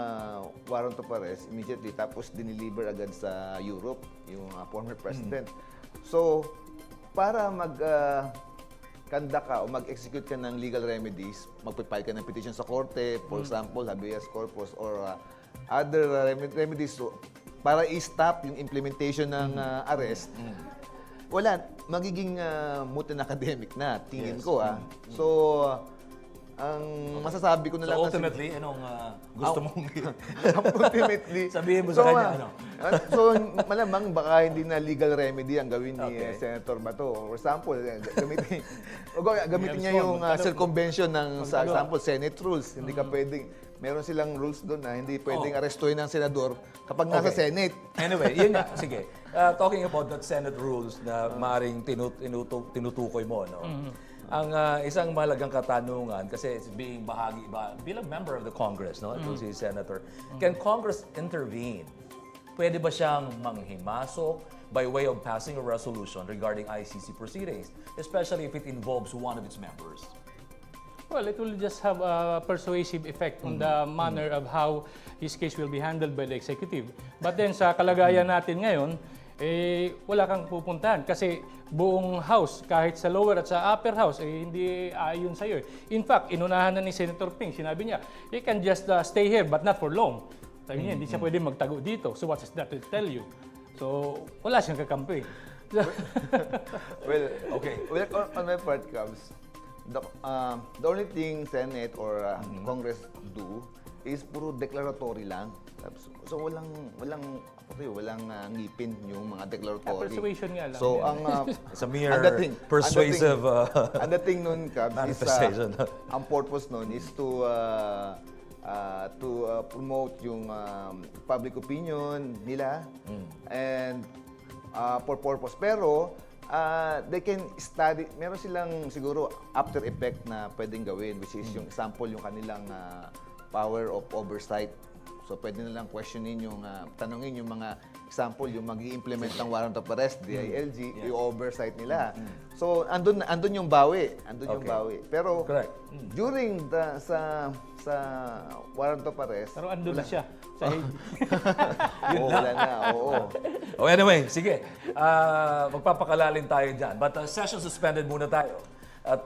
[SPEAKER 3] warrant of arrest immediately, tapos dineliver agad sa Europe, yung former President. So, para conduct ka o mag-execute ka ng legal remedies, magpipile ka ng petition sa korte, for example, habeas corpus or other remedies para i-stop yung implementation ng arrest, wala, magiging moot and academic na, tingin ko. So, ang masasabi ko na lang...
[SPEAKER 1] So ultimately, anong gusto mong
[SPEAKER 3] ultimately,
[SPEAKER 1] sabihin mo sa kanya?
[SPEAKER 3] So, malamang baka hindi na legal remedy ang gawin ni Senator Bato. For example, gamitin niya yung circumvention ng, sa example, Senate rules. Hindi ka pwedeng, meron silang rules doon na hindi pwedeng arestuhin ng senador kapag nasa Senate.
[SPEAKER 1] Anyway, yun nga. Sige. Talking about that Senate rules na maaaring tinutukoy mo, no? Ang isang mahalagang katanungan, kasi it's being bilang member of the Congress, no? Ito si Senator. Can Congress intervene? Pwede ba siyang manghimasok by way of passing a resolution regarding ICC proceedings, especially if it involves one of its members?
[SPEAKER 2] Well, it will just have a persuasive effect on the manner of how his case will be handled by the executive. But then sa kalagayan natin ngayon, wala kang pupuntahan kasi buong house, kahit sa lower at sa upper house, hindi ayon sa iyo. In fact, inunahan na ni Senator Ping, sinabi niya, he can just stay here but not for long. Sabi niya, hindi siya pwede magtago dito. So what is that to tell you? So, wala siyang kakampi.
[SPEAKER 3] Well, okay. Well, on my part comes, the only thing Senate or Congress do is puro declaratory lang. So walang ngipin yung mga declaratory.
[SPEAKER 2] Persuasion nga lang.
[SPEAKER 3] So
[SPEAKER 1] It's a mere persuasive
[SPEAKER 3] ang dating nun, Cabs,
[SPEAKER 1] manifestation.
[SPEAKER 3] ang purpose nun is to promote yung public opinion nila and for purpose. Pero they can study, meron silang siguro after effect na pwedeng gawin, which is yung example, yung kanilang power of oversight. So pwede nilang questionin yung, tanungin yung mga example, yung mag-i-implement ng warrant of arrest, DILG, yung oversight nila. So andun yung bawi, yung bawi. Pero during sa warrant of arrest,
[SPEAKER 2] pero andun na siya sa Hague.
[SPEAKER 3] wala na, oo.
[SPEAKER 1] Oh, anyway, sige. Magpapakalalin tayo dyan. But session suspended muna tayo. At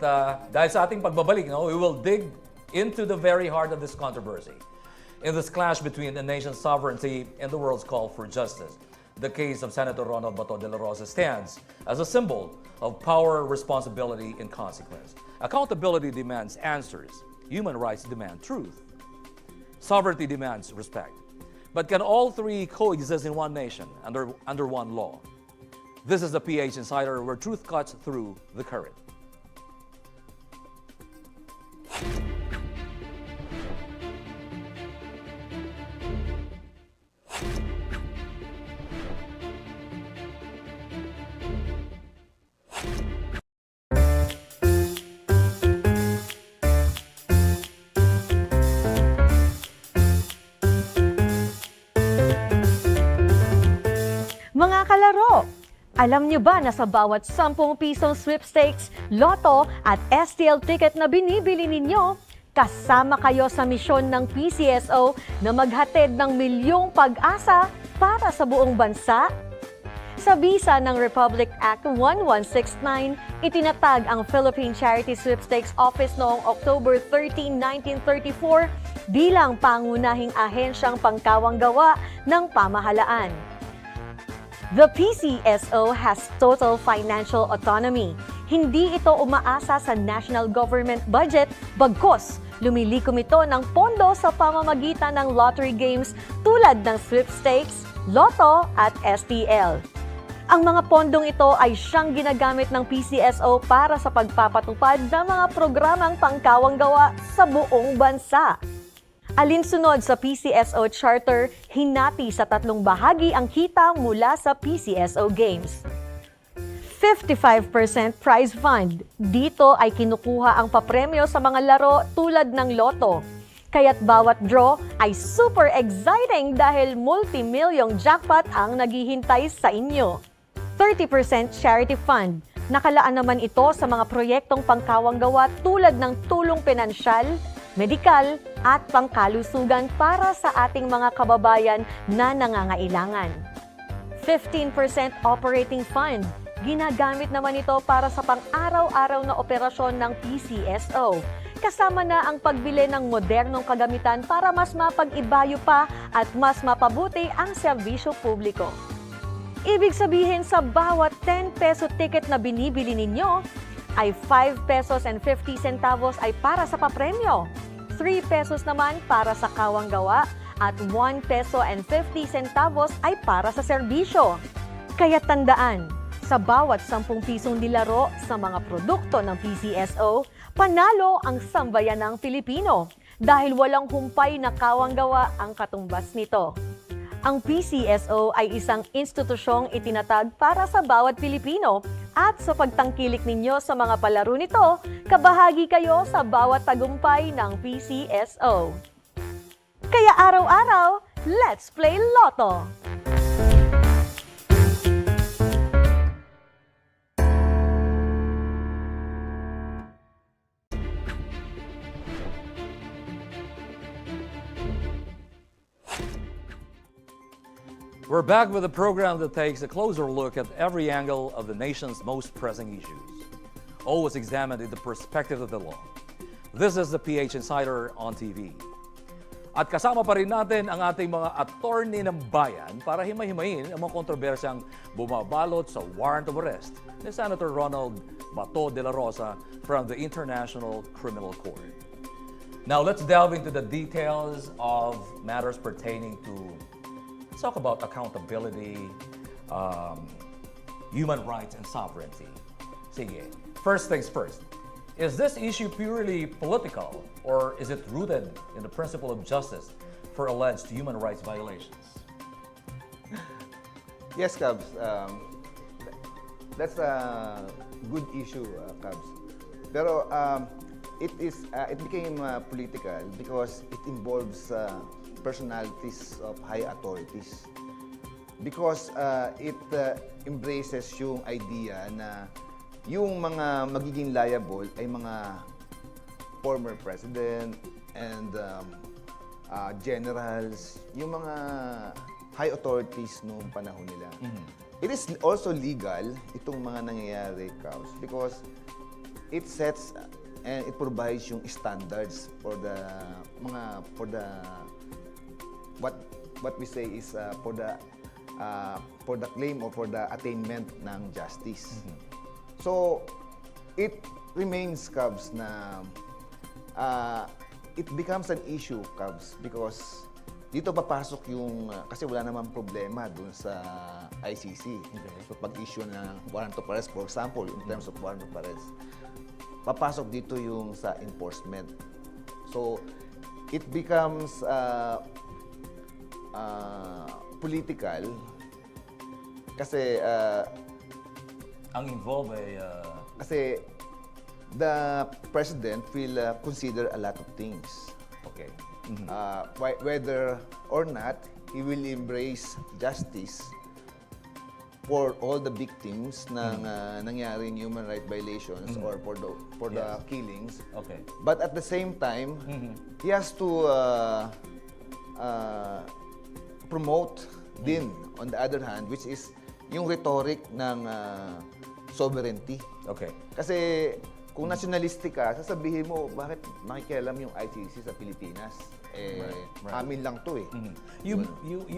[SPEAKER 1] dahil sa ating pagbabalik, no, we will dig into the very heart of this controversy. In this clash between the nation's sovereignty and the world's call for justice, the case of Senator Ronald Bato de la Rosa stands as a symbol of power, responsibility, and consequence. Accountability demands answers. Human rights demand truth. Sovereignty demands respect. But can all three coexist in one nation under one law? This is the PH Insider, where truth cuts through the current.
[SPEAKER 4] Mga kalaro, alam niyo ba na sa bawat 10 pisong sweepstakes, lotto at STL ticket na binibili ninyo, kasama kayo sa misyon ng Pcso na maghatid ng milyong pag-asa para sa buong bansa? Sa bisa ng Republic Act 1169, itinatag ang Philippine Charity Sweepstakes Office noong October 13, 1934 bilang pangunahing ahensyang pangkawanggawa ng pamahalaan. The Pcso has total financial autonomy. Hindi ito umaasa sa national government budget, bagkus lumilikom ito ng pondo sa pamamagitan ng lottery games tulad ng sweepstakes, lotto at STL. Ang mga pondong ito ay siyang ginagamit ng Pcso para sa pagpapatupad ng mga programang pangkawanggawa sa buong bansa. Alinsunod sa Pcso Charter, hinati sa 3 bahagi ang kita mula sa Pcso Games. 55% prize fund. Dito ay kinukuha ang papremyo sa mga laro tulad ng loto. Kaya't bawat draw ay super exciting dahil multi-million jackpot ang naghihintay sa inyo. 30% charity fund. Nakalaan naman ito sa mga proyektong pangkawanggawa tulad ng tulong pinansyal, medikal at pangkalusugan para sa ating mga kababayan na nangangailangan. 15% operating fund. Ginagamit naman ito para sa pang-araw-araw na operasyon ng Pcso. Kasama na ang pagbili ng modernong kagamitan para mas mapag-ibayo pa at mas mapabuti ang serbisyo publiko. Ibig sabihin sa bawat 10 peso ticket na binibili ninyo, ay 5 pesos and 50 centavos ay para sa papremyo, 3 pesos naman para sa kawanggawa, at 1 peso and 50 centavos ay para sa serbisyo. Kaya tandaan, sa bawat 10 pisong nilaro sa mga produkto ng Pcso, panalo ang sambayanang Pilipino dahil walang humpay na kawanggawa ang katumbas nito. Ang Pcso ay isang institusyong itinatag para sa bawat Pilipino at sa pagtangkilik ninyo sa mga palaro nito, kabahagi kayo sa bawat tagumpay ng Pcso. Kaya araw-araw, let's play Lotto!
[SPEAKER 1] We're back with a program that takes a closer look at every angle of the nation's most pressing issues, always examined in the perspective of the law. This is the PH Insider on TV. At kasama pa rin natin ang ating mga attorney ng bayan para himay-himayin ang mga kontrobersyang bumabalot sa warrant of arrest ni Senator Ronald Bato de la Rosa from the International Criminal Court. Now let's delve into the details of matters pertaining to, let's talk about accountability, human rights, and sovereignty. Sige, first things first. Is this issue purely political or is it rooted in the principle of justice for alleged human rights violations?
[SPEAKER 3] Yes, Cubs. That's a good issue, Cubs. Pero it became political because it involves personalities of high authorities. Because it embraces yung idea na yung mga magiging liable ay mga former president and generals, yung mga high authorities noong panahon nila. It is also legal, itong mga nangyayari, Kaus, because it sets and it provides yung standards for the what we say is for the claim or for the attainment ng justice. So, it remains, Cubs, na it becomes an issue, Cubs, because dito papasok yung, kasi wala namang problema dun sa ICC. So, pag-issue ng warrant of arrest, for example, in terms of warrant of arrest, papasok dito yung sa enforcement. So, it becomes political kasi
[SPEAKER 1] Ang involved ay
[SPEAKER 3] kasi the president will consider a lot of things.
[SPEAKER 1] okay.
[SPEAKER 3] Whether or not he will embrace justice for all the victims ng nangyaring human rights violations or for the killings.
[SPEAKER 1] Okay.
[SPEAKER 3] But at the same time, he has to promote din, on the other hand, which is yung rhetoric ng sovereignty.
[SPEAKER 1] Okay.
[SPEAKER 3] Kasi kung nationalistic ka, sasabihin mo, bakit makikialam yung ICC sa Pilipinas?
[SPEAKER 1] Right.
[SPEAKER 3] Amin lang to eh.
[SPEAKER 1] You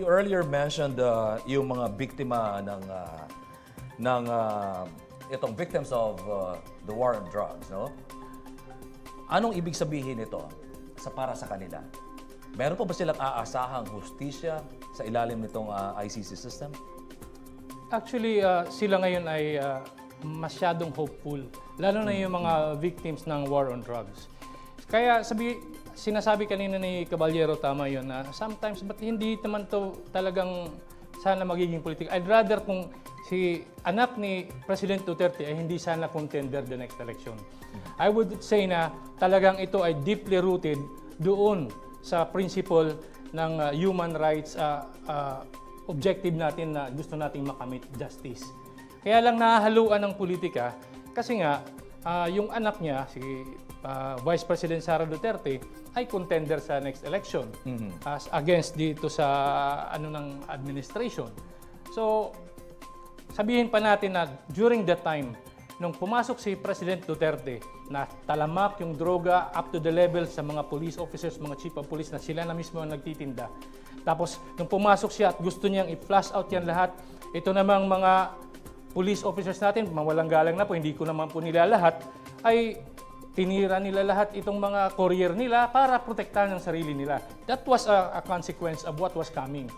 [SPEAKER 1] earlier mentioned yung mga biktima ng itong victims of the war on drugs, no? Anong ibig sabihin nito para sa kanila? Meron pa ba silang aasahang hustisya sa ilalim nitong ICC system?
[SPEAKER 2] Actually, sila ngayon ay masyadong hopeful, lalo na yung mga victims ng war on drugs. Kaya sinasabi kanina ni Caballero, tama yun, na sometimes, but hindi naman to talagang sana magiging politika. I'd rather kung si anak ni President Duterte ay hindi sana contender the next election. I would say na talagang ito ay deeply rooted doon sa principle ng human rights objective natin na gusto nating makamit justice. Kaya lang nahahaluan ng politika kasi nga yung anak niya, si Vice President Sara Duterte, ay contender sa next election as against dito sa ng administration. So, sabihin pa natin na during that time, nung pumasok si President Duterte, na talamak yung droga up to the level sa mga police officers, mga chief of police na sila na mismo ang nagtitinda. Tapos, nung pumasok siya at gusto niyang i-flush out yan lahat, ito namang mga police officers natin, mawalang galang na po, hindi ko naman po nila lahat, ay tinira nila lahat itong mga courier nila para protektahan ang sarili nila. That was a consequence of what was coming.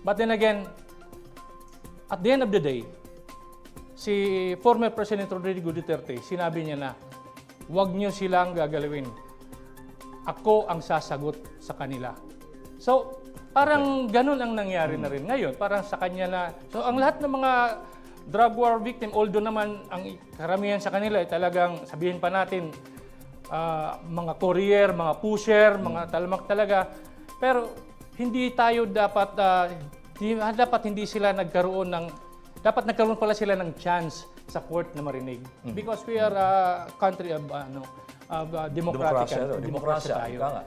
[SPEAKER 2] But then again, at the end of the day, si former President Rodrigo Duterte, sinabi niya na, huwag niyo silang gagalawin. Ako ang sasagot sa kanila. So, parang ganun ang nangyari na rin ngayon. Parang sa kanya na, so ang lahat ng mga drug war victim, although naman ang karamihan sa kanila ay talagang, sabihin pa natin, mga courier, mga pusher, mga talamak talaga. Pero hindi tayo dapat, hindi sila nagkaroon ng, dapat nagkaroon pala sila ng chance sa court na marinig. Because we are a country of,
[SPEAKER 1] Demokrasya tayo.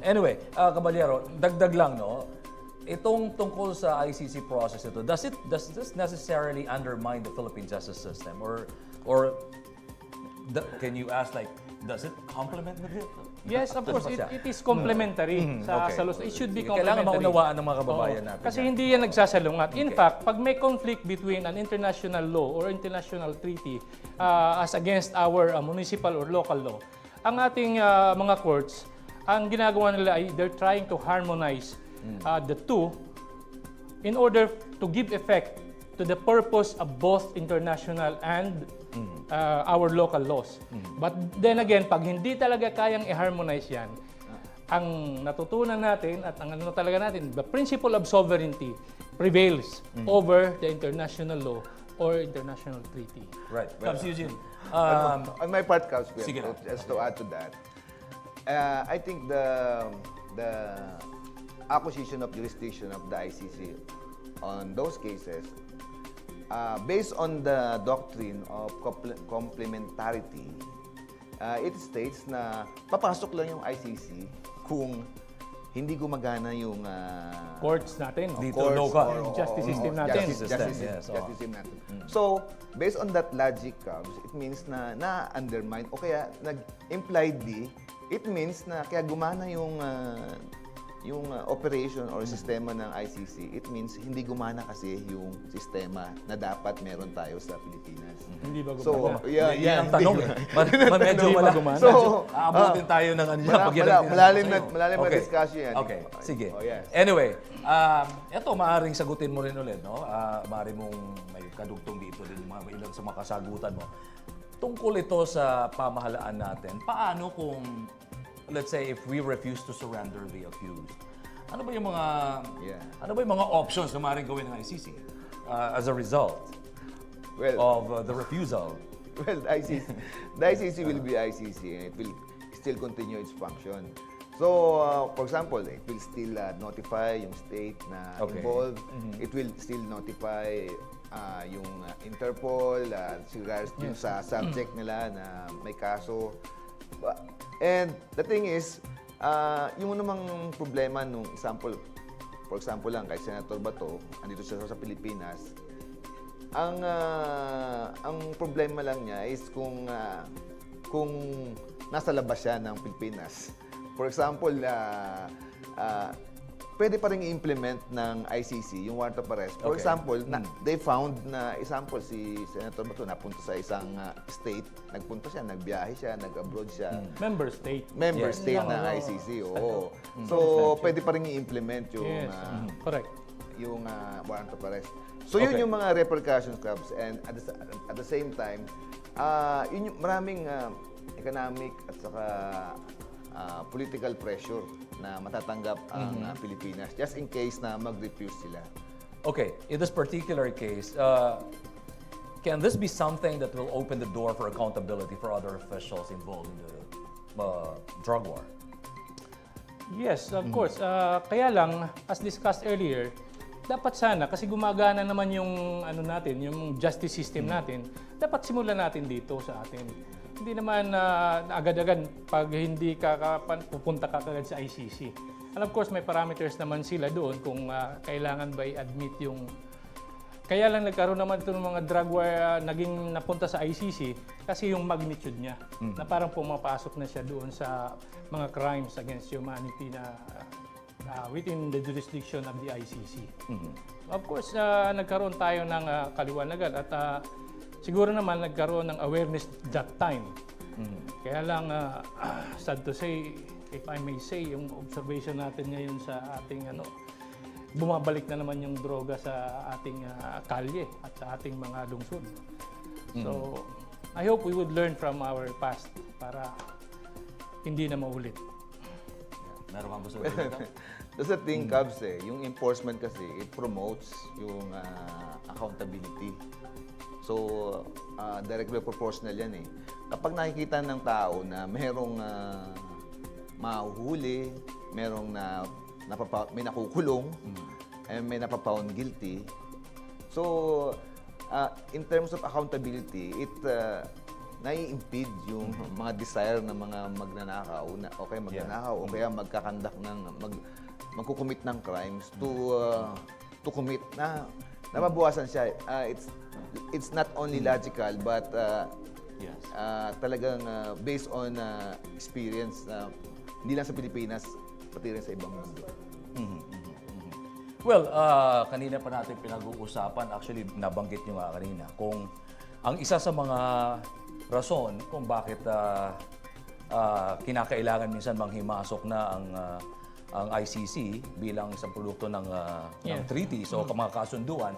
[SPEAKER 1] Anyway, Caballero, dagdag lang, no? Itong tungkol sa ICC process ito, does this necessarily undermine the Philippine justice system, or can you ask, like, does it complement with it?
[SPEAKER 2] Yes, of course, it is complementary sa law. It should be complementary.
[SPEAKER 1] Kailangan maunawaan ng mga kababayan natin.
[SPEAKER 2] Kasi hindi yan nagsasalungat. In fact, pag may conflict between an international law or international treaty as against our municipal or local law, ang ating mga courts, ang ginagawa nila ay they're trying to harmonize the two in order to give effect to the purpose of both international and our local laws. But then again, pag hindi talaga kayang i-harmonize yan, ang natutunan natin at ang ano talaga natin, the principle of sovereignty prevails over the international law or international treaty.
[SPEAKER 1] Right. Well, Eugene,
[SPEAKER 3] On my part, Councilor,
[SPEAKER 1] Sige na.
[SPEAKER 3] just to add to that, I think the acquisition of jurisdiction of the ICC on those cases, based on the doctrine of complementarity, it states na papasok lang yung ICC kung hindi gumagana yung
[SPEAKER 2] Courts natin.
[SPEAKER 1] Dito, local.
[SPEAKER 2] Justice system natin.
[SPEAKER 1] Yes,
[SPEAKER 3] justice system natin. So, based on that logic, it means na na-undermine o kaya nag-impliedly, it means na kaya gumana yung operation or sistema ng ICC, it means hindi gumana kasi yung sistema na dapat meron tayo sa Pilipinas.
[SPEAKER 2] Hindi ba
[SPEAKER 3] So,
[SPEAKER 2] gumana?
[SPEAKER 1] Yan ang tanong. Medyo wala.
[SPEAKER 3] So,
[SPEAKER 1] aabutin tayo ng ano yan.
[SPEAKER 3] malalim na discussion yan.
[SPEAKER 1] Okay, sige.
[SPEAKER 3] Oh, yes.
[SPEAKER 1] Anyway, eto maaaring sagutin mo rin ulit, no? Maaari mong may kadugtong dito din yung mga ilang sa mga kasagutan mo. Tungkol ito sa pamahalaan natin, paano kung, let's say, if we refuse to surrender the accused, ano ba yung mga options na maaaring gawin ng ICC as a result of the refusal?
[SPEAKER 3] Well, the ICC will be ICC and it will still continue its function. So, for example, it will still notify yung state na involved. It will still notify yung Interpol regards dun sa subject nila na may kaso. And the thing is, yung namang problema nung example, for example lang, kay Senator Bato, andito siya sa Pilipinas, Ang problema lang niya is kung nasa labas siya ng Pilipinas. For example, pwede pa rin i-implement ng ICC yung warrant of arrest. For
[SPEAKER 1] Okay.
[SPEAKER 3] example, they found na example si Senator Bato napunta sa isang state, nagpunta siya, nagbiyahe siya, nag-abroad siya.
[SPEAKER 2] Member state.
[SPEAKER 3] Member
[SPEAKER 1] Yes.
[SPEAKER 3] state ng
[SPEAKER 2] Oo.
[SPEAKER 3] ICC, oo. So, pwede pa rin i-implement yung
[SPEAKER 2] Yes, correct.
[SPEAKER 3] yung warrant of arrest. So, yun
[SPEAKER 1] Okay.
[SPEAKER 3] yung mga repercussions, Cubs. And at the same time, yun yung maraming economic at saka political pressure na matatanggap ang Pilipinas just in case na mag-refuse sila.
[SPEAKER 1] Okay, in this particular case, can this be something that will open the door for accountability for other officials involved in the drug war?
[SPEAKER 2] Yes, of course. Kaya lang, as discussed earlier, dapat sana, kasi gumagana naman yung ano natin, yung justice system natin, dapat simulan natin dito sa atin. Hindi naman agad-agad pag hindi pupunta ka agad sa ICC. And of course, may parameters naman sila doon kung kailangan ba i-admit yung... Kaya lang nagkaroon naman ito ng mga drug war naging napunta sa ICC kasi yung magnitude niya na parang pumapasok na siya doon sa mga crimes against humanity na within the jurisdiction of the ICC. Of course, nagkaroon tayo ng kaliwanagan at siguro naman nagkaroon ng awareness that time. Kaya lang, sad to say, if I may say, yung observation natin ngayon sa ating bumabalik na naman yung droga sa ating kalye at sa ating mga lungsod. So, I hope we would learn from our past para hindi na maulit.
[SPEAKER 1] Meron kang gusto dito?
[SPEAKER 3] That's the thing, Cubs, yung enforcement kasi, it promotes yung accountability. So, directly proportional yan eh. Kapag nakikita ng tao na merong mahuhuli, merong may nakukulong, and may napapound guilty. So, in terms of accountability, it nai-impede yung mga desire ng mga magnanakaw, magnanakaw, o kaya magkakandak ng, magkukumit ng crimes to commit na nababawasan siya. It's not only logical, but talagang based on experience, hindi lang sa Pilipinas, pati rin sa ibang mundo.
[SPEAKER 1] Well, kanina pa natin pinag-uusapan, actually nabanggit nyo nga kanina, kung ang isa sa mga rason kung bakit kinakailangan minsan manghimasok na ang ICC bilang isang produkto ng treaties o mga kasunduan,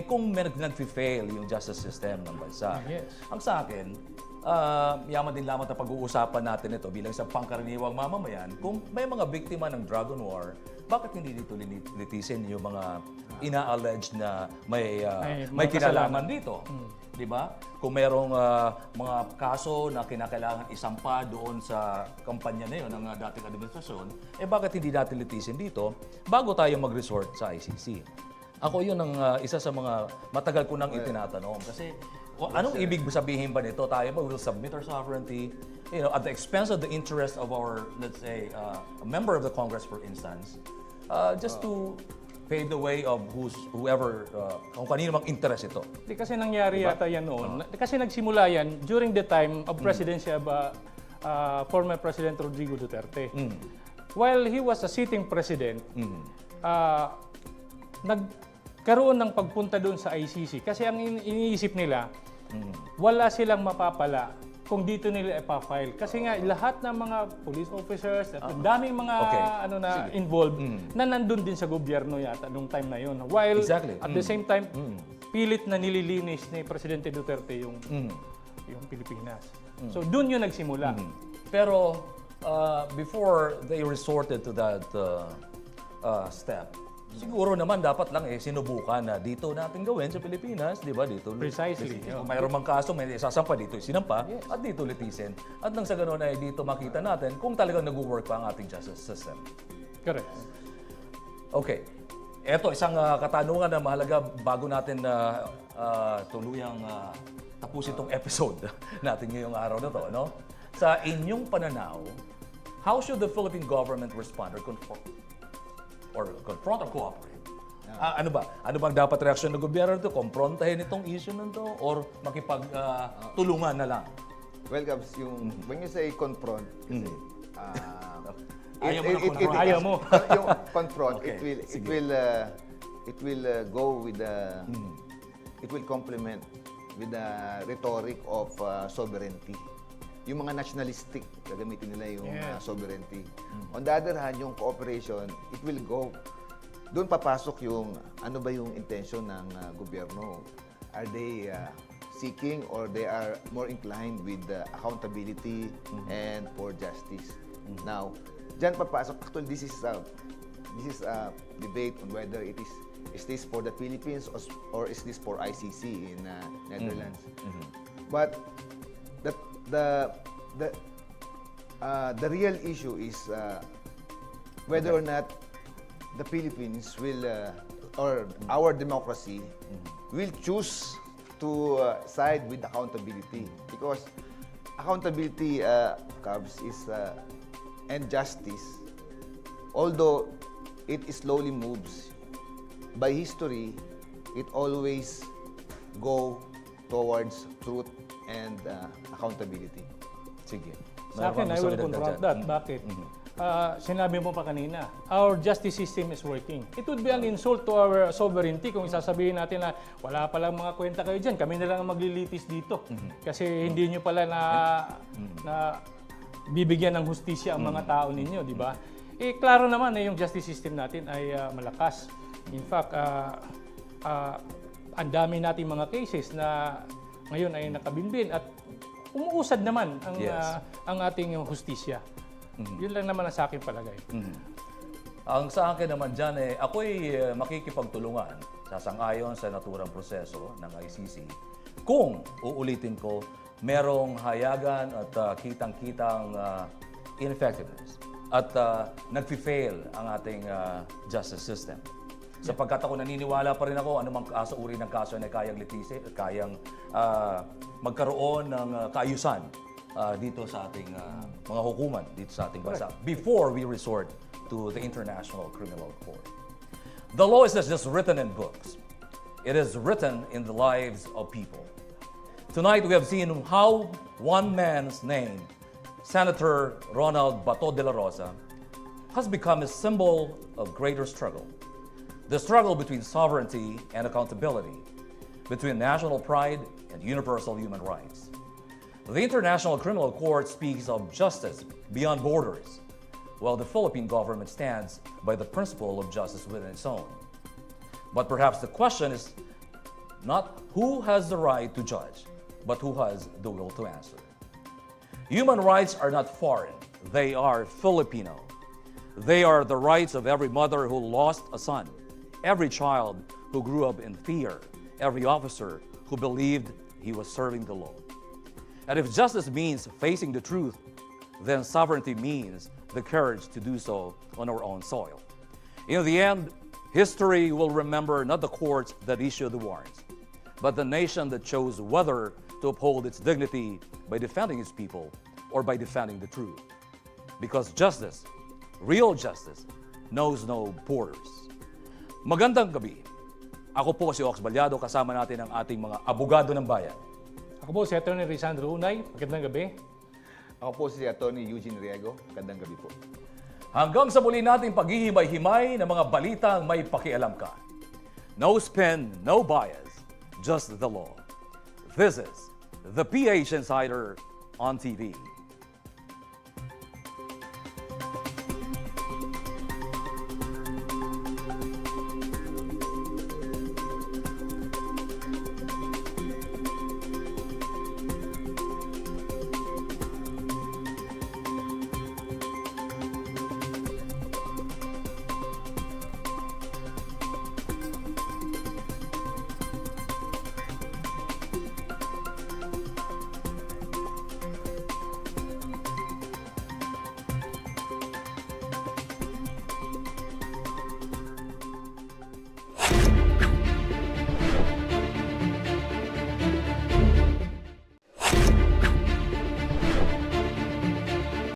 [SPEAKER 1] kung nag-fail yung justice system ng bansa.
[SPEAKER 2] Yes.
[SPEAKER 1] Ang sa akin, yaman din lamang na pag-uusapan natin ito bilang isang pangkaraniwang mamamayan, kung may mga biktima ng drug war, bakit hindi dito litisin yung mga ina-allege na may kinalaman dito? Di ba? Kung merong mga kaso na kinakailangan isampa doon sa kampanya na yun ng dating administrasyon, bakit hindi natin litisin dito bago tayo mag-resort sa ICC? Ako yun ang isa sa mga matagal ko nang itinatanong. Kasi anong ibig sabihin ba nito? Tayo ba will submit our sovereignty at the expense of the interest of our, let's say, a member of the Congress, for instance, just to pay the way of whoever, kung kanino mang interest ito.
[SPEAKER 2] Di kasi nangyari yata yan noon. Kasi nagsimula yan during the time of presidency of former President Rodrigo Duterte. While he was a sitting president, nagkaroon ng pagpunta doon sa ICC. Kasi ang iniisip nila, wala silang mapapala kung dito nila ipa-file. Kasi nga, lahat ng mga police officers at ang daming mga involved na nandun din sa gobyerno yata nung time na yun. While at the same time, pilit na nililinis ni Presidente Duterte yung Pilipinas. So, dun yun nagsimula.
[SPEAKER 1] Pero before they resorted to that step, siguro naman dapat lang sinubukan na dito natin gawin sa Pilipinas, di ba? Dito.
[SPEAKER 2] Precisely.
[SPEAKER 1] Kung mayroon mang kaso, may isasampa dito, sinampa, at dito litisin. At nang sa ganoon ay dito makita natin kung talagang nag-work pa ang ating justice system.
[SPEAKER 2] Correct.
[SPEAKER 1] Okay. Ito, isang katanungan na mahalaga bago natin tuluyang tapusin itong episode natin ngayong araw na to. No? Sa inyong pananaw, how should the Philippine government respond or confront or cooperate Ano ba? Ano bang dapat reaksyon ng gobyerno to? Komprontahin itong issue nito or makipagtulungan na lang?
[SPEAKER 3] Well, Gabs, when you say confront, kasi,
[SPEAKER 1] Ayaw mo ng confront.
[SPEAKER 2] Ayaw mo.
[SPEAKER 3] yung confront,
[SPEAKER 1] Okay,
[SPEAKER 3] it will go with the, it will complement with the rhetoric of sovereignty. Yung mga nationalistic, gagamitin nila yung sovereignty. On the other hand, yung cooperation, it will go, doon papasok yung, ano ba yung intention ng gobyerno? Are they seeking or they are more inclined with accountability and for justice? Now, dyan papasok, actually this is a debate on whether is this for the Philippines or is this for ICC in Netherlands. But the real issue is whether or not the Philippines will or our democracy will choose to side with accountability, because accountability, Cubs, is and justice, although it slowly moves, by history, it always go towards truth and accountability.
[SPEAKER 1] Sige.
[SPEAKER 2] Sa akin, I will confront that. Bakit? Sinabi mo pa kanina, our justice system is working. It would be an insult to our sovereignty kung isasabihin natin na wala palang mga kwenta kayo dyan, kami na lang ang maglilitis dito. Kasi hindi nyo pala na bibigyan ng hustisya ang mga tao ninyo, di ba? Klaro naman na yung justice system natin ay malakas. In fact, ang dami nating mga cases na ngayon ay nakabinbin at umuusad naman ang ating hustisya. Yun lang naman ang sa akin palagay.
[SPEAKER 1] Ang sa akin naman dyan, ako'y makikipagtulungan sasang-ayon sa naturang proseso ng ICC kung, uulitin ko, merong hayagan at kitang-kitang ineffectiveness at nag-fail ang ating justice system. Sapagkat ako naniniwala pa rin ako, anumang uri ng kaso na kayang litisi at kayang magkaroon ng kaayusan dito sa ating mga hukuman dito sa ating bansa before we resort to the International Criminal Court. The law is not just written in books. It is written in the lives of people. Tonight we have seen how one man's name, Senator Ronald Bato de la Rosa, has become a symbol of greater struggle. The struggle between sovereignty and accountability, between national pride and universal human rights. The International Criminal Court speaks of justice beyond borders, while the Philippine government stands by the principle of justice within its own. But perhaps the question is not who has the right to judge, but who has the will to answer. Human rights are not foreign, they are Filipino. They are the rights of every mother who lost a son, every child who grew up in fear, every officer who believed he was serving the law. And if justice means facing the truth, then sovereignty means the courage to do so on our own soil. In the end, history will remember not the courts that issued the warrants, but the nation that chose whether to uphold its dignity by defending its people or by defending the truth. Because justice, real justice, knows no borders. Magandang gabi. Ako po si Ox Balyado, kasama natin ang ating mga abogado ng bayan.
[SPEAKER 2] Ako po si Atty. Risandro Unay. Magandang gabi.
[SPEAKER 3] Ako po si Atty. Eugene Riego. Magandang gabi po.
[SPEAKER 1] Hanggang sa muli nating paghihimay-himay ng mga balitang may pakialam ka. No spin, no bias, just the law. This is the PH Insider on TV.